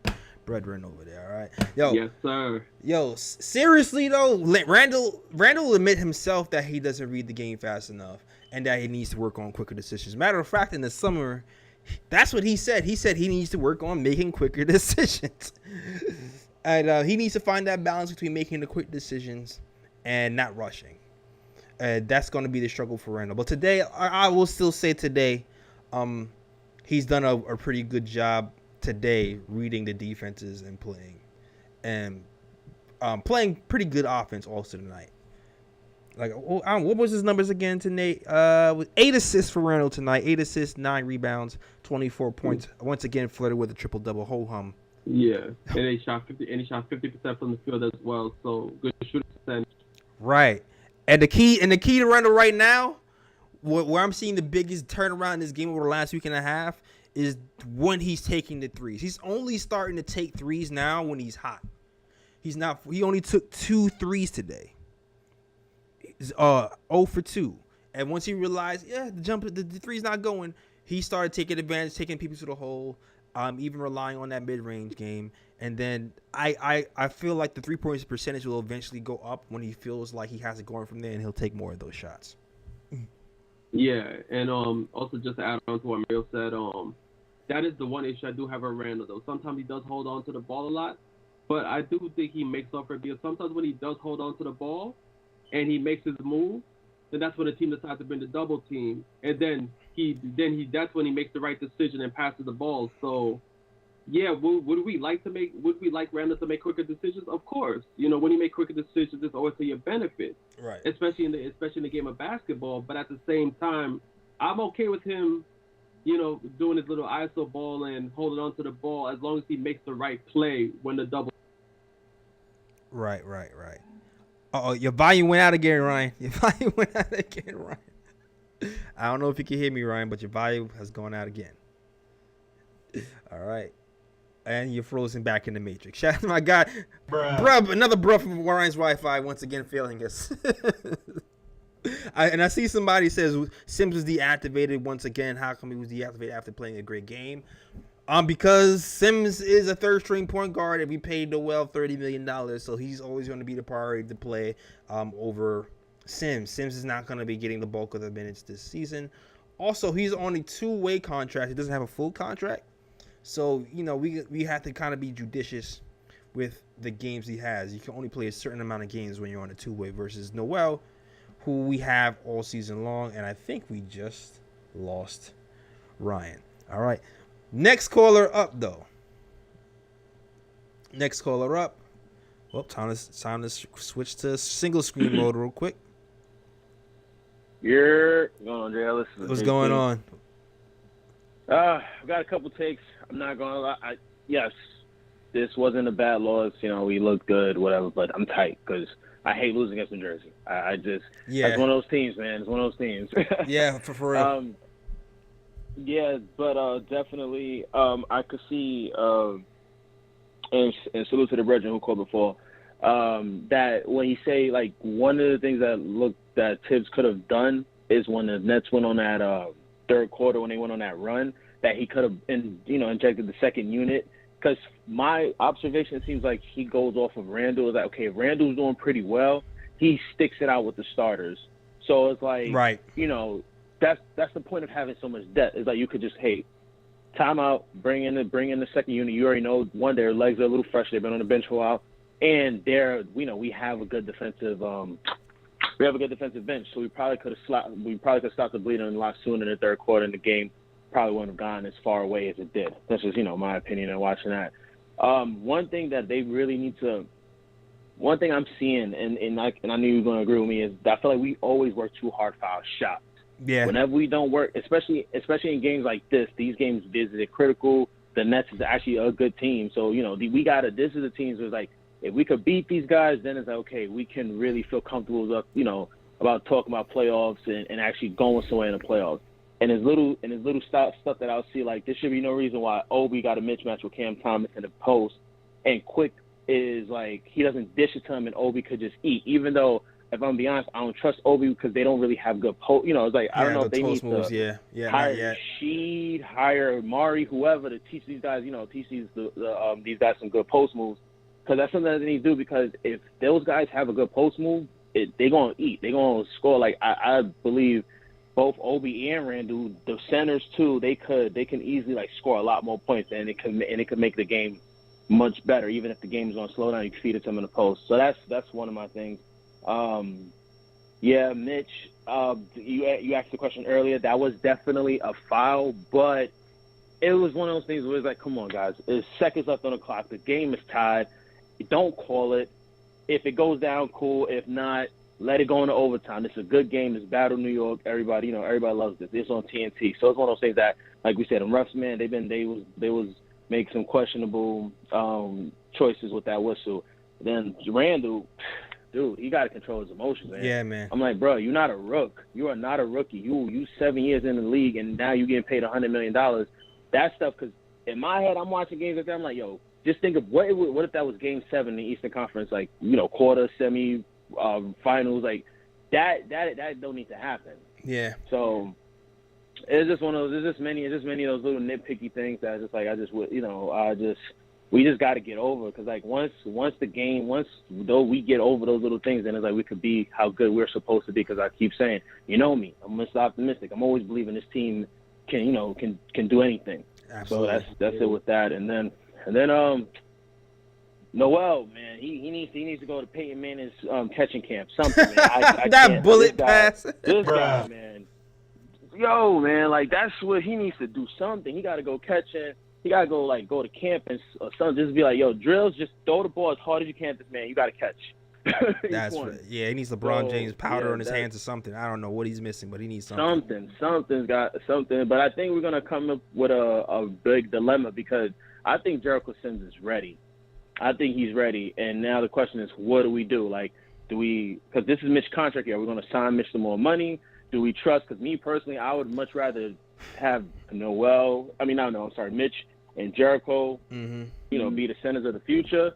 brethren over there. All right, yo. Yes, sir. Yo, seriously though, Randall will admit himself that he doesn't read the game fast enough and that he needs to work on quicker decisions. Matter of fact, in the summer, that's what he said. He said he needs to work on making quicker decisions, and he needs to find that balance between making the quick decisions and not rushing. That's going to be the struggle for Randall. But today, I will still say today, he's done a pretty good job today reading the defenses and playing pretty good offense also tonight. Like, what was his numbers again tonight? With 8 assists for Randall tonight. 8 assists, 9 rebounds, 24 points. Once again, flirted with a triple-double. Ho hum. Yeah, and he shot 50% from the field as well. So good shooting percentage. Right. And the key to Randall right now, where I'm seeing the biggest turnaround in this game over the last week and a half, is when he's taking the threes. He's only starting to take threes now when he's hot. He only took 2 threes today. 0 for 2. And once he realized, the three's not going, he started taking advantage, taking people to the hole, even relying on that mid-range game. And then I feel like the 3-point percentage will eventually go up when he feels like he has it going from there, and he'll take more of those shots. Yeah, and also just to add on to what Mario said, that is the one issue I do have with Randall, though. Sometimes he does hold on to the ball a lot, but I do think he makes up for it, because sometimes when he does hold on to the ball and he makes his move, then that's when the team decides to bring the double team, and then that's when he makes the right decision and passes the ball. So, yeah, would we like Randall to make quicker decisions? Of course. When you make quicker decisions, it's always to your benefit. Right. Especially in the game of basketball. But at the same time, I'm okay with him, doing his little ISO ball and holding on to the ball as long as he makes the right play when the double. Right. Uh-oh, your volume went out again, Ryan. I don't know if you can hear me, Ryan, but your volume has gone out again. All right. And you're frozen back in the Matrix. Shout out to my guy. Bruh, another bruh from Ryan's Wi-Fi once again failing us. I see somebody says Sims was deactivated once again. How come he was deactivated after playing a great game? Because Sims is a third-string point guard, and we paid Noel $30 million, so he's always going to be the priority to play over Sims. Sims is not going to be getting the bulk of the minutes this season. Also, he's on a 2-way contract. He doesn't have a full contract. So, we have to kind of be judicious with the games he has. You can only play a certain amount of games when you're on a 2-way versus Noel, who we have all season long. And I think we just lost Ryan. All right. Next caller up, though. Next caller up. Well, time to switch to single screen mode real quick. What's going on, Jay Ellis? What's going on? I've got a couple takes. I'm not going to lie. Yes, this wasn't a bad loss. You know, we looked good, whatever, but I'm tight because I hate losing against New Jersey. I just – It's one of those teams, man. It's one of those teams. Yeah, for real. Yeah, but definitely I could see and salute to the brethren who called before, that when you say, like, one of the things that Tibbs could have done is when the Nets went on that third quarter, when they went on that run, that he could have, injected the second unit. Because my observation seems like he goes off of Randall. Is like, okay, if Randall's doing pretty well, he sticks it out with the starters. So it's like, right. That's the point of having so much depth. It's like you could just, hey, timeout, bring in the second unit. You already know, one, their legs are a little fresh. They've been on the bench for a while, and we have a good defensive bench. So we probably could have stopped the bleeding a lot sooner in the third quarter, and the game probably wouldn't have gone as far away as it did. That's just my opinion on watching that. One thing that they really need to. One thing I'm seeing, and I knew you were going to agree with me, is that I feel like we always work too hard for our shots. Yeah. Whenever we don't work, especially in games like this, these games is critical. The Nets is actually a good team, so this is the teams where, like, if we could beat these guys, then it's like, okay, we can really feel comfortable about talking about playoffs and actually going somewhere in the playoffs. And his little stuff that I'll see, like, there should be no reason why Obi got a mismatch with Cam Thomas in the post, and Quick is like, he doesn't dish it to him, and Obi could just eat. Even though, if I'm gonna be honest, I don't trust Obi because they don't really have good post. It's like, I don't know if they need moves, to hire Sheed, hire Mari, whoever, to teach these guys, these guys some good post moves. Because that's something that they need to do, because if those guys have a good post move, they're going to eat. They're going to score. Like, I believe both Obi and Randall, the centers too, they can easily, like, score a lot more points, and it could make the game much better. Even if the game is on slow down, you can feed it to them in the post. So that's one of my things. Mitch, you asked the question earlier. That was definitely a foul, but it was one of those things where it's like, come on, guys. There's seconds left on the clock. The game is tied. Don't call it. If it goes down, cool. If not, let it go into overtime. It's a good game. It's Battle New York. Everybody loves this. It's on TNT. So it's one of those things that, like we said, the refs, man, they was make some questionable choices with that whistle. Then Randall, dude, he got to control his emotions, man. Yeah, man. I'm like, bro, you're not a rook. You are not a rookie. You 7 years in the league, and now you're getting paid $100 million. That stuff, because in my head, I'm watching games like that. I'm like, yo, just think of what if that was Game 7 in the Eastern Conference, like, quarter, semi, finals, like that don't need to happen. Yeah. So it's just one of those. There's just many of those little nitpicky things that we just got to get over, because, like, once though we get over those little things, then it's like we could be how good we're supposed to be. Because I keep saying, me, I'm Mr. Optimistic. I'm always believing this team can do anything. Absolutely. So that's it with that. And then Noel, man, he needs to go to Peyton Manning's catching camp. Something, man. That bullet pass. This guy, man. Yo, man, like, that's what he needs to do. Something. He got to go catching. He got to go to camp and something. Just be like, yo, drills, just throw the ball as hard as you can at this man. You got to catch. That's right. Yeah, he needs LeBron James powder on his hands or something. I don't know what he's missing, but he needs something. Something's got something. But I think we're going to come up with a big dilemma, because I think Jericho Sims is ready. I think he's ready. And now the question is, what do we do? Like, because this is Mitch's contract here. Are we going to sign Mitch some more money? Do we trust? Because me personally, I would much rather have Mitch and Jericho, be the centers of the future.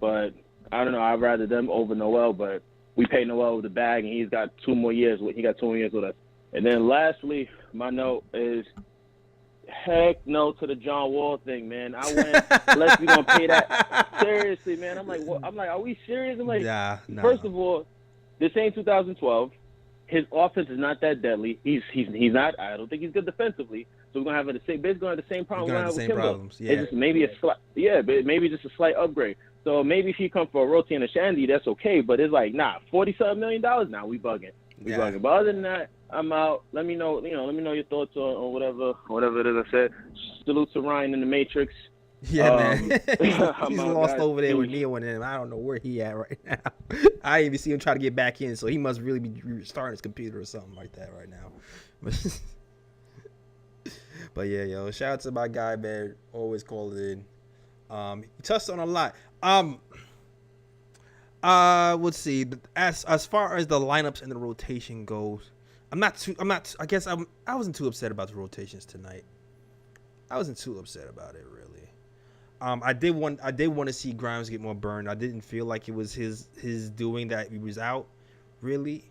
But I don't know. I'd rather them over Noel. But we pay Noel the bag, and he's got 2 more years. He got 2 more years with us. And then lastly, my note is, heck no to the John Wall thing, man. I went, unless we're gonna pay that. Seriously, man. I'm like, what? I'm like, are we serious? I'm like, nah. First of all, this ain't 2012. His offense is not that deadly. He's not. I don't think he's good defensively. So we're gonna have the same problem. We're gonna have the same problems. Yeah. It's just maybe maybe just a slight upgrade. So maybe if you come for a Roti and a Shandy, that's okay. But it's like, $47 million. Nah, we bugging. Bugging. But other than that, I'm out. Let me know. Let me know your thoughts on whatever it is I said. Salute to Ryan in the Matrix. Yeah, man. he's my lost God, over there with Steve. Neil and him. I don't know where he at right now. I didn't even see him try to get back in, so he must really be starting his computer or something like that right now. But yeah, yo, shout out to my guy, man. Always calling in. He touched on a lot. Let's see. As far as the lineups and the rotation goes, I guess I wasn't too upset about the rotations tonight. I wasn't too upset about it, really. I did want to see Grimes get more burned. I didn't feel like it was his doing that he was out, really.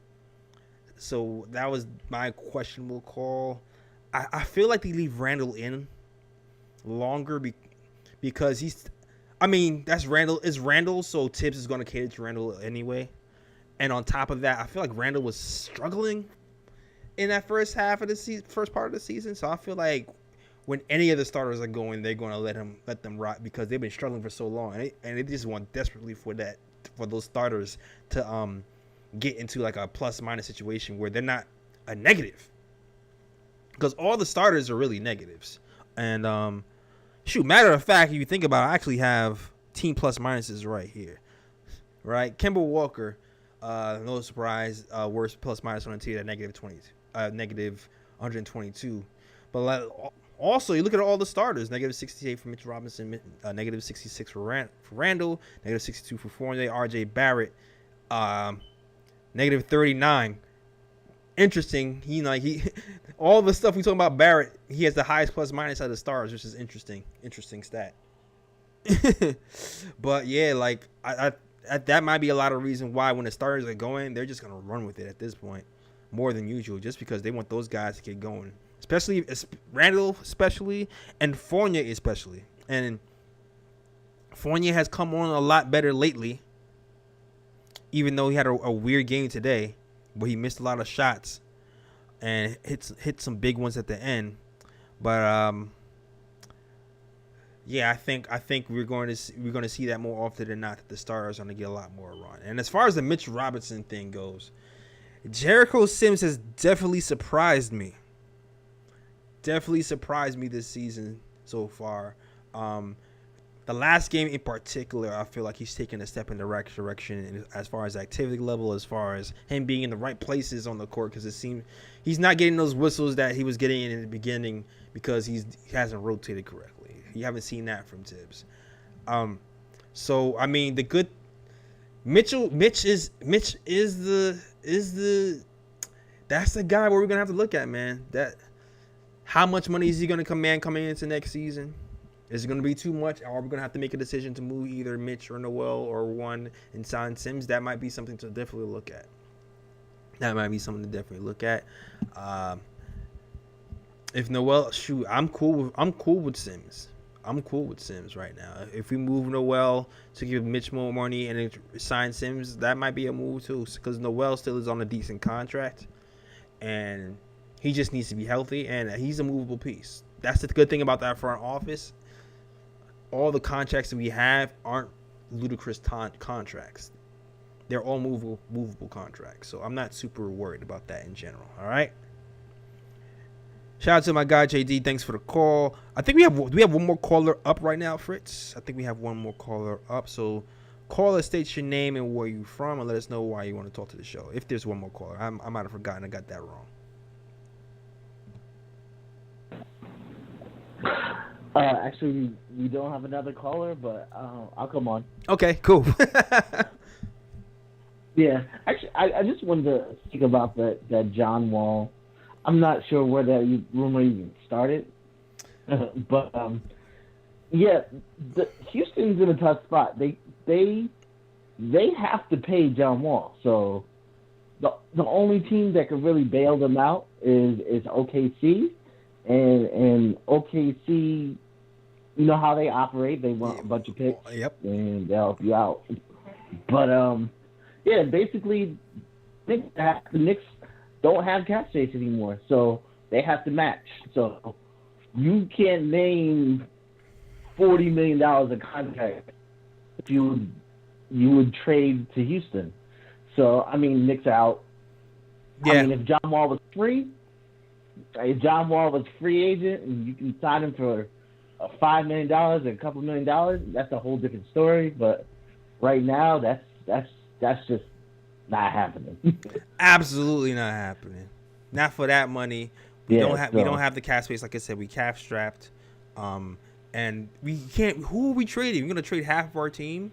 So that was my questionable call. I feel like they leave Randall in longer because that's Randall. It's Randall, so Tibbs is going to cater to Randall anyway. And on top of that, I feel like Randall was struggling in that first half of the first part of the season. So I feel like when any of the starters are going, they're going to let them rock because they've been struggling for so long, and they just want desperately for those starters to get into like a plus minus situation where they're not a negative, because all the starters are really negatives. And matter of fact, if you think about it, I actually have team plus minuses right here, right? Kemba Walker, no surprise, worst plus minus on the team at negative 122, but also, you look at all the starters: negative 68 for Mitch Robinson, negative 66 for Randall, negative 62 for Fournier, R.J. Barrett, negative 39. Interesting. He all the stuff we talking about Barrett, he has the highest plus minus out of the stars, which is interesting. Interesting stat. But yeah, like that might be a lot of reason why when the starters are going, they're just gonna run with it at this point more than usual, just because they want those guys to get going. Especially Randall, and Fournier especially. And Fournier has come on a lot better lately, even though he had a weird game today where he missed a lot of shots and hit some big ones at the end. But yeah, I think we're going to see that more often than not, that the starters are going to get a lot more run. And as far as the Mitch Robinson thing goes, Jericho Sims has definitely surprised me. This season so far. The last game in particular, I feel like he's taken a step in the right direction as far as activity level, as far as him being in the right places on the court, because it seems he's not getting those whistles that he was getting in the beginning because he hasn't rotated correctly. You haven't seen that from Tibbs. So I mean, the good Mitch is the that's the guy where we're gonna have to look at, man. That how much money is he gonna command coming into next season? Is it going to be too much? Or are we going to have to make a decision to move either Mitch or Noel or one and sign Sims? That might be something to definitely look at. If Noel, I'm cool with Sims. I'm cool with Sims right now. If we move Noel to give Mitch more money and then sign Sims, that might be a move too, because Noel still is on a decent contract and he just needs to be healthy, and he's a movable piece. That's the good thing about that front office. All the contracts that we have aren't ludicrous contracts. They're all movable contracts. So I'm not super worried about that in general. All right. Shout out to my guy JD. Thanks for the call. I think we have one more caller up right now, Fritz. I think we have one more caller up. So caller, state your name and where you're from, and let us know why you want to talk to the show. If there's one more caller, I might have forgotten. I got that wrong. Actually, we don't have another caller, but I'll come on. Okay, cool. Yeah, actually, I just wanted to speak about that John Wall. I'm not sure where that rumor even started, but yeah, Houston's in a tough spot. They have to pay John Wall, so the only team that could really bail them out is OKC, and OKC. You know how they operate. They want a bunch of picks, and they'll help you out. But, yeah, basically, the Knicks don't have cap space anymore, so they have to match. So you can't name $40 million of contract if you would trade to Houston. So, I mean, Knicks out. Yeah. I mean, if John Wall was free agent, and you can sign him for $5 million and a couple $1 million, that's a whole different story. But right now, that's just not happening. Absolutely not happening. Not for that money. We don't have the cap space. Like I said, we cap strapped. And we can't. Who are we trading? We're gonna trade half of our team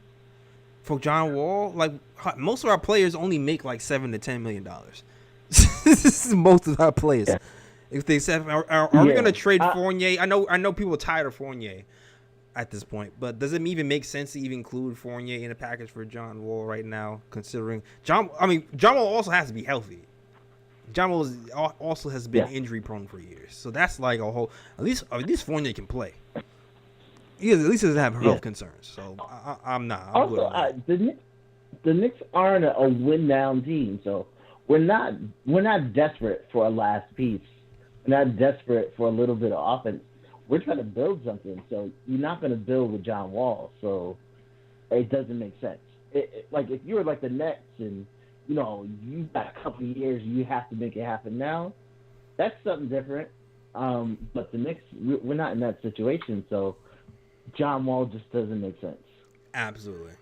for John Wall. Like most of our players only make like $7 to $10 million. This is most of our players. Yeah. If they said, are we gonna trade Fournier? I know people are tired of Fournier at this point, but does it even make sense to even include Fournier in a package for John Wall right now? Considering John Wall also has to be healthy. John Wall also has been injury prone for years, so that's like a whole. At least Fournier can play. He at least doesn't have health concerns, so I'm not. I'm also, the Knicks aren't a win down team, so we're not desperate for a last piece. We're not desperate for a little bit of offense. We're trying to build something, so you're not going to build with John Wall, so it doesn't make sense. Like if you were like the Nets and you've got a couple of years, you have to make it happen now. That's something different. But the Knicks, we're not in that situation, so John Wall just doesn't make sense. Absolutely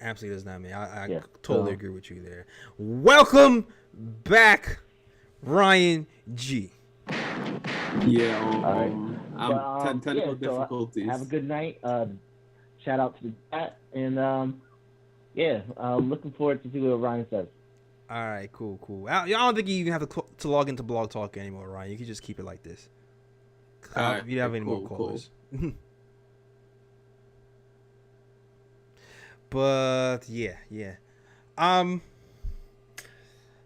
does not make. I totally agree with you there. Welcome back, Ryan G. Yeah, I'm technical difficulties. Have a good night. Shout out to the chat, and looking forward to see what Ryan says. All right, cool. I don't think you even have to log into Blog Talk anymore, Ryan. You can just keep it like this. If you have any more callers. Cool. But yeah.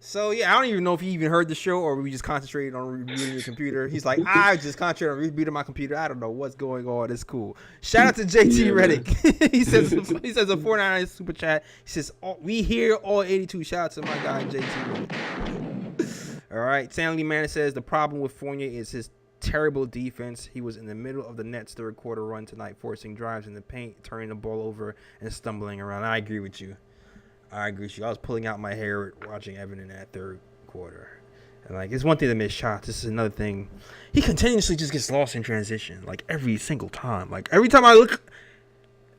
So yeah, I don't even know if he even heard the show or we just concentrated on rebooting your computer. He's like, I just concentrated on rebooting my computer. I don't know what's going on. It's cool. Shout out to JT Reddick. he says a 499 super chat. He says we hear all 82. Shout out to my guy JT Reddick. All right, Stanley Mann says the problem with Fournier is his terrible defense. He was in the middle of the Nets' third quarter run tonight, forcing drives in the paint, turning the ball over, and stumbling around. I agree with you. I was pulling out my hair watching Evan in that third quarter. And like, it's one thing to miss shots. This is another thing. He continuously just gets lost in transition, like every single time. Like every time I look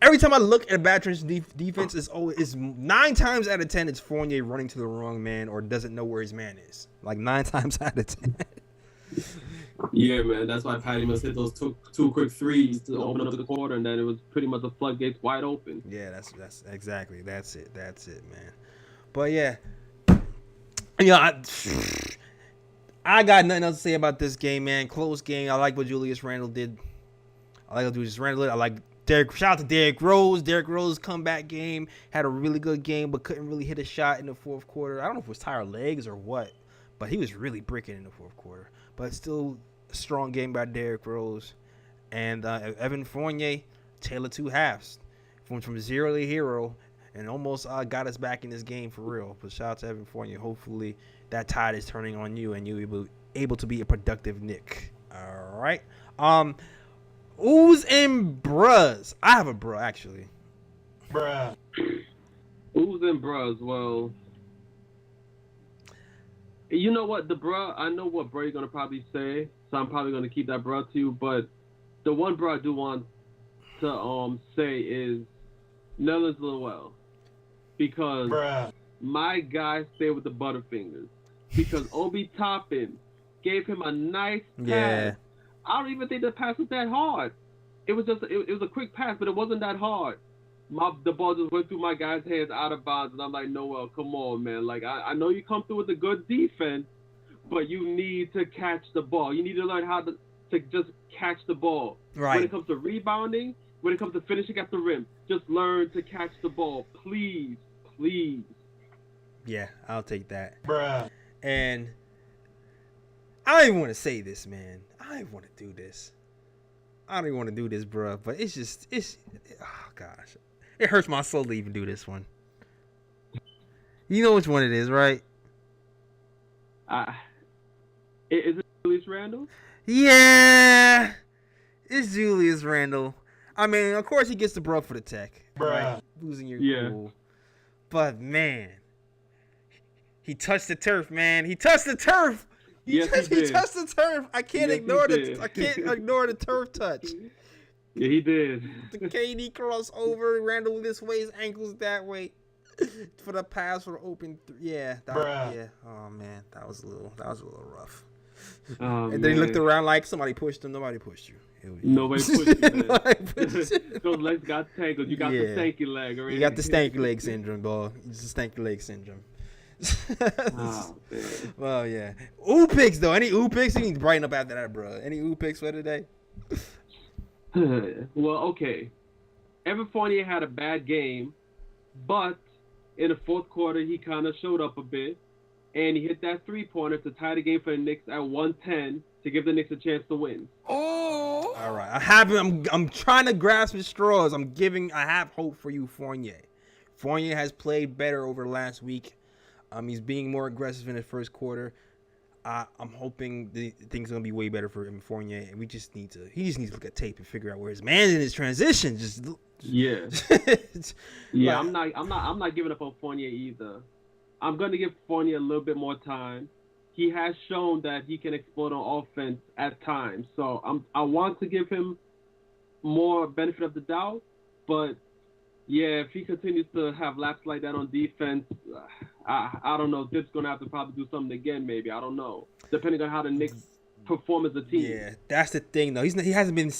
at a bad transition defense, is 9 times out of 10 it's Fournier running to the wrong man or doesn't know where his man is. Like 9 times out of 10. Yeah, man. That's why Patty must hit those two quick threes to open up the quarter, and then it was pretty much the floodgates wide open. Yeah, that's exactly. That's it, man. But yeah, I got nothing else to say about this game, man. Close game. I like what Julius Randle did. I like Derrick. Shout out to Derrick Rose. Derrick Rose comeback game, had a really good game, but couldn't really hit a shot in the fourth quarter. I don't know if it was tired legs or what, but he was really bricking in the fourth quarter. But still a strong game by Derrick Rose. And Evan Fournier, tale of two halves. Went from zero to hero and almost got us back in this game for real. But shout out to Evan Fournier. Hopefully that tide is turning on you and you're able to be a productive Knick. All right. Oohs and bruhs. I have a bruh, actually. Bruh. Oohs and bruhs. Well, you know what, the bruh, I know what bruh you're going to probably say, so I'm probably going to keep that bruh to you, but the one bruh I do want to say is Nerlens Noel, because my guy stayed with the Butterfingers, because Obi Toppin gave him a nice pass. Yeah. I don't even think the pass was that hard. It was just it was a quick pass, but it wasn't that hard. The ball just went through my guy's hands out of bounds, and I'm like, Noel, come on, man. Like, I know you come through with a good defense, but you need to catch the ball. You need to learn how to just catch the ball. Right. When it comes to rebounding, when it comes to finishing at the rim, just learn to catch the ball. Please. Yeah, I'll take that. Bruh. And I don't even want to say this, man. I don't even want to do this. Bruh. But oh, gosh. It hurts my soul to even do this one. You know which one it is, right? Is it Julius Randle? Yeah. It's Julius Randle. I mean, of course he gets the bruh for the tech. Right? Losing your cool. But, man. He touched the turf, man. He touched the turf. He touched the turf. I can't ignore the turf touch. Yeah, he did. The KD crossover, Randall this way, his ankles that way. For the pass for the open yeah. Oh man, that was a little rough. And then he looked around like somebody pushed him. Nobody pushed you. Nobody pushed you, man. Those legs got tangled. You got the stanky leg already. You got the stanky leg syndrome, dog. It's the stanky leg syndrome. Oh, man. Well, yeah. Ooh picks though. Any ooh picks? You need to brighten up after that, bro. Any ooh picks for today? Well, okay. Evan Fournier had a bad game, but in the fourth quarter he kind of showed up a bit, and he hit that 3-pointer to tie the game for the Knicks at 110 to give the Knicks a chance to win. Oh! All right. I'm trying to grasp the straws. I have hope for you, Fournier. Fournier has played better over the last week. He's being more aggressive in the first quarter. I'm hoping things are gonna be way better for him, Fournier, and he just needs to look at tape and figure out where his man in his transition. Yeah. I'm not giving up on Fournier either. I'm gonna give Fournier a little bit more time. He has shown that he can explode on offense at times, so I want to give him more benefit of the doubt, but yeah, if he continues to have laps like that on defense, I don't know. Dip's going to have to probably do something again, maybe. I don't know. Depending on how the Knicks perform as a team. Yeah, that's the thing, though. He hasn't been.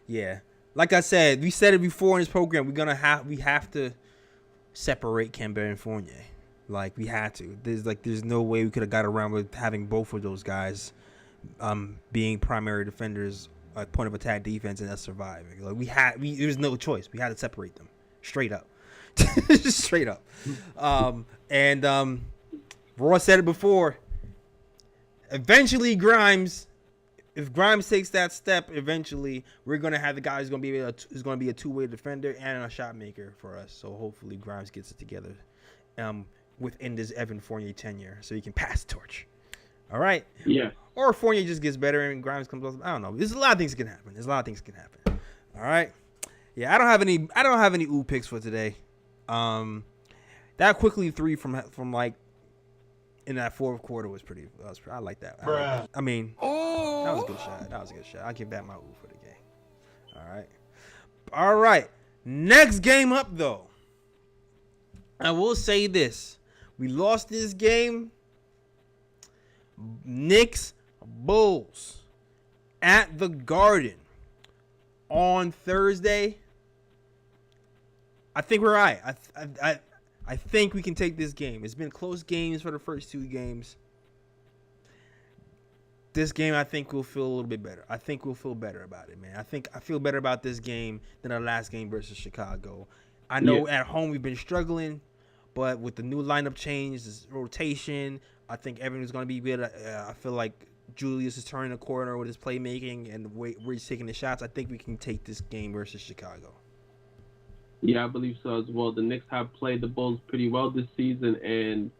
Yeah, like I said, we said it before in this program. We have to separate Kemba and Fournier. Like we had to. There's no way we could have got around with having both of those guys, being primary defenders, point of attack defense, and us surviving. Like there was no choice. We had to separate them. Straight up. Straight up. Roy said it before. Eventually, if Grimes takes that step, eventually we're gonna have the guy who's gonna be a two-way defender and a shot maker for us. So hopefully Grimes gets it together within this Evan Fournier tenure, so he can pass the torch. All right. Yeah. Or Fournier just gets better and Grimes comes up. I don't know. There's a lot of things that can happen. All right. Yeah, I don't have any ooh picks for today. That quickly 3 from like in that fourth quarter was pretty. I like that. That was a good shot. I'll give that my ooh for the game. All right. Next game up though. I will say this: we lost this game. Knicks Bulls at the Garden on Thursday. I think we're all right. I think we can take this game. It's been close games for the first 2 games. This game, I think we'll feel a little bit better. I think we'll feel better about it, man. I feel better about this game than our last game versus Chicago. I know at home we've been struggling, but with the new lineup change, this rotation, I think everyone's going to be good. I feel like Julius is turning the corner with his playmaking and the way where he's taking the shots. I think we can take this game versus Chicago. Yeah, I believe so as well. The Knicks have played the Bulls pretty well this season, and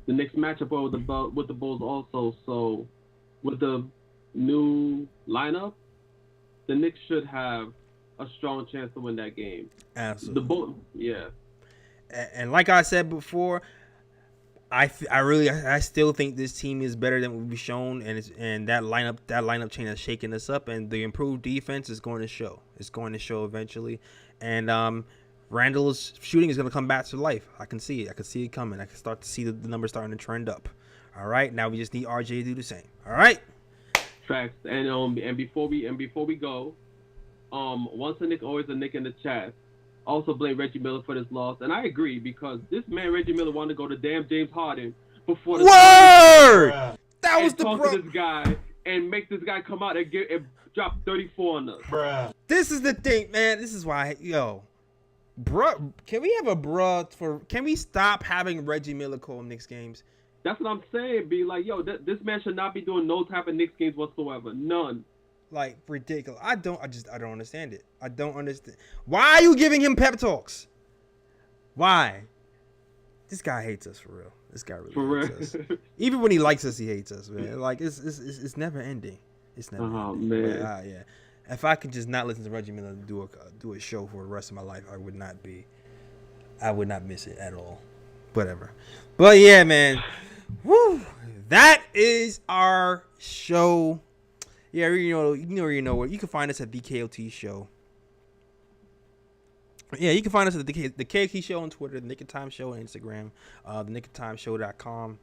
the Knicks match up well with the Bulls also. So with the new lineup, the Knicks should have a strong chance to win that game. Absolutely. The Bulls, yeah. And like I said before, I still think this team is better than we've shown, and that lineup change has shaken us up, and the improved defense is going to show. It's going to show eventually, and Randall's shooting is going to come back to life. I can see it. I can see it coming. I can start to see the numbers starting to trend up. All right, now we just need RJ to do the same. All right. Facts. And before we go, once a Knick, always a Knick in the chat. Also blame Reggie Miller for this loss, and I agree because this man Reggie Miller wanted to go to damn James Harden before the word. That was the talk to this guy and make this guy come out and drop 34 on us. Bruh. This is the thing, man. This is why, bruh. Can we have can we stop having Reggie Miller call Knicks games? That's what I'm saying. Be like, this man should not be doing no type of Knicks games whatsoever. None. Like, ridiculous. I don't understand it. I don't understand. Why are you giving him pep talks? Why? This guy hates us for real. This guy really hates us. Even when he likes us, he hates us, man. Like, it's never ending. It's never ending. Man. But, yeah. If I could just not listen to Reggie Miller do a show for the rest of my life, I would not miss it at all. Whatever. But yeah, man. Woo. That is our show. Yeah, you know what? You can find us at the KOT Show Yeah, you can find us at the KT Show on Twitter, the Nick of Time Show on Instagram, the nickoftimeshow.com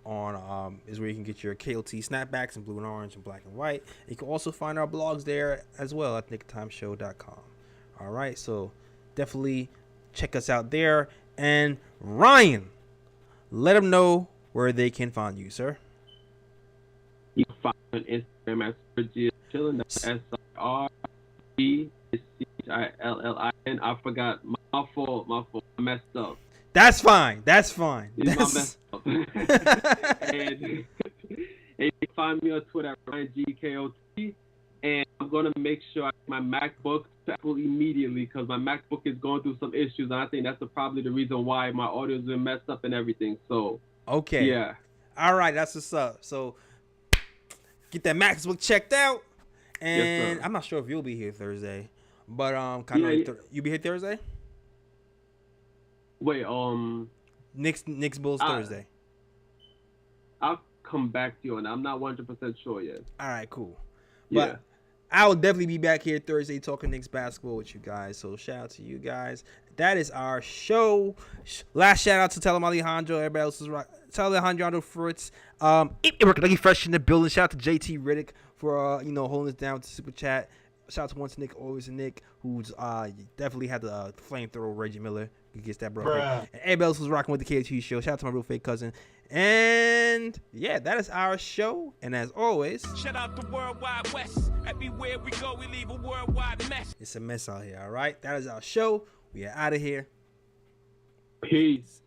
on is where you can get your KOT snapbacks in blue and orange and black and white. You can also find our blogs there as well at nickoftimeshow.com. All right, so definitely check us out there. And Ryan, let them know where they can find you, sir. You can find me on Instagram at Sergio Chillin. That's SRGCHILLIN. I forgot. My fault. I messed up. That's fine. It's my mess up. And you can find me on Twitter at RyanGKOT. And I'm going to make sure I get my MacBook to Apple immediately because my MacBook is going through some issues. And I think that's probably the reason why my audio's been messed up and everything. So, okay. Yeah. All right. That's what's up. So, get that MacBook checked out. And Yes, I'm not sure if you'll be here Thursday. But you be here Thursday? Wait, Knicks Bulls Thursday. I'll come back to you on that. I'm not 100% sure yet. All right, cool. Yeah. But I will definitely be back here Thursday talking Knicks basketball with you guys. So shout out to you guys. That is our show. Last shout out to Tell Alejandro. Everybody else is right. Tell Alejandro Fritz. Lucky Fresh in the building. Shout out to JT Riddick for holding us down with the super chat. Shout out to once Nick, always a Nick, who's definitely had the flamethrower Reggie Miller. He gets that, bro. And everybody else was rocking with the KT show. Shout out to my real fake cousin. And yeah, that is our show. And as always, Shout out the Worldwide West. Everywhere we go, we leave a worldwide mess. it's a mess out here, all right? That is our show. We are out of here. Peace.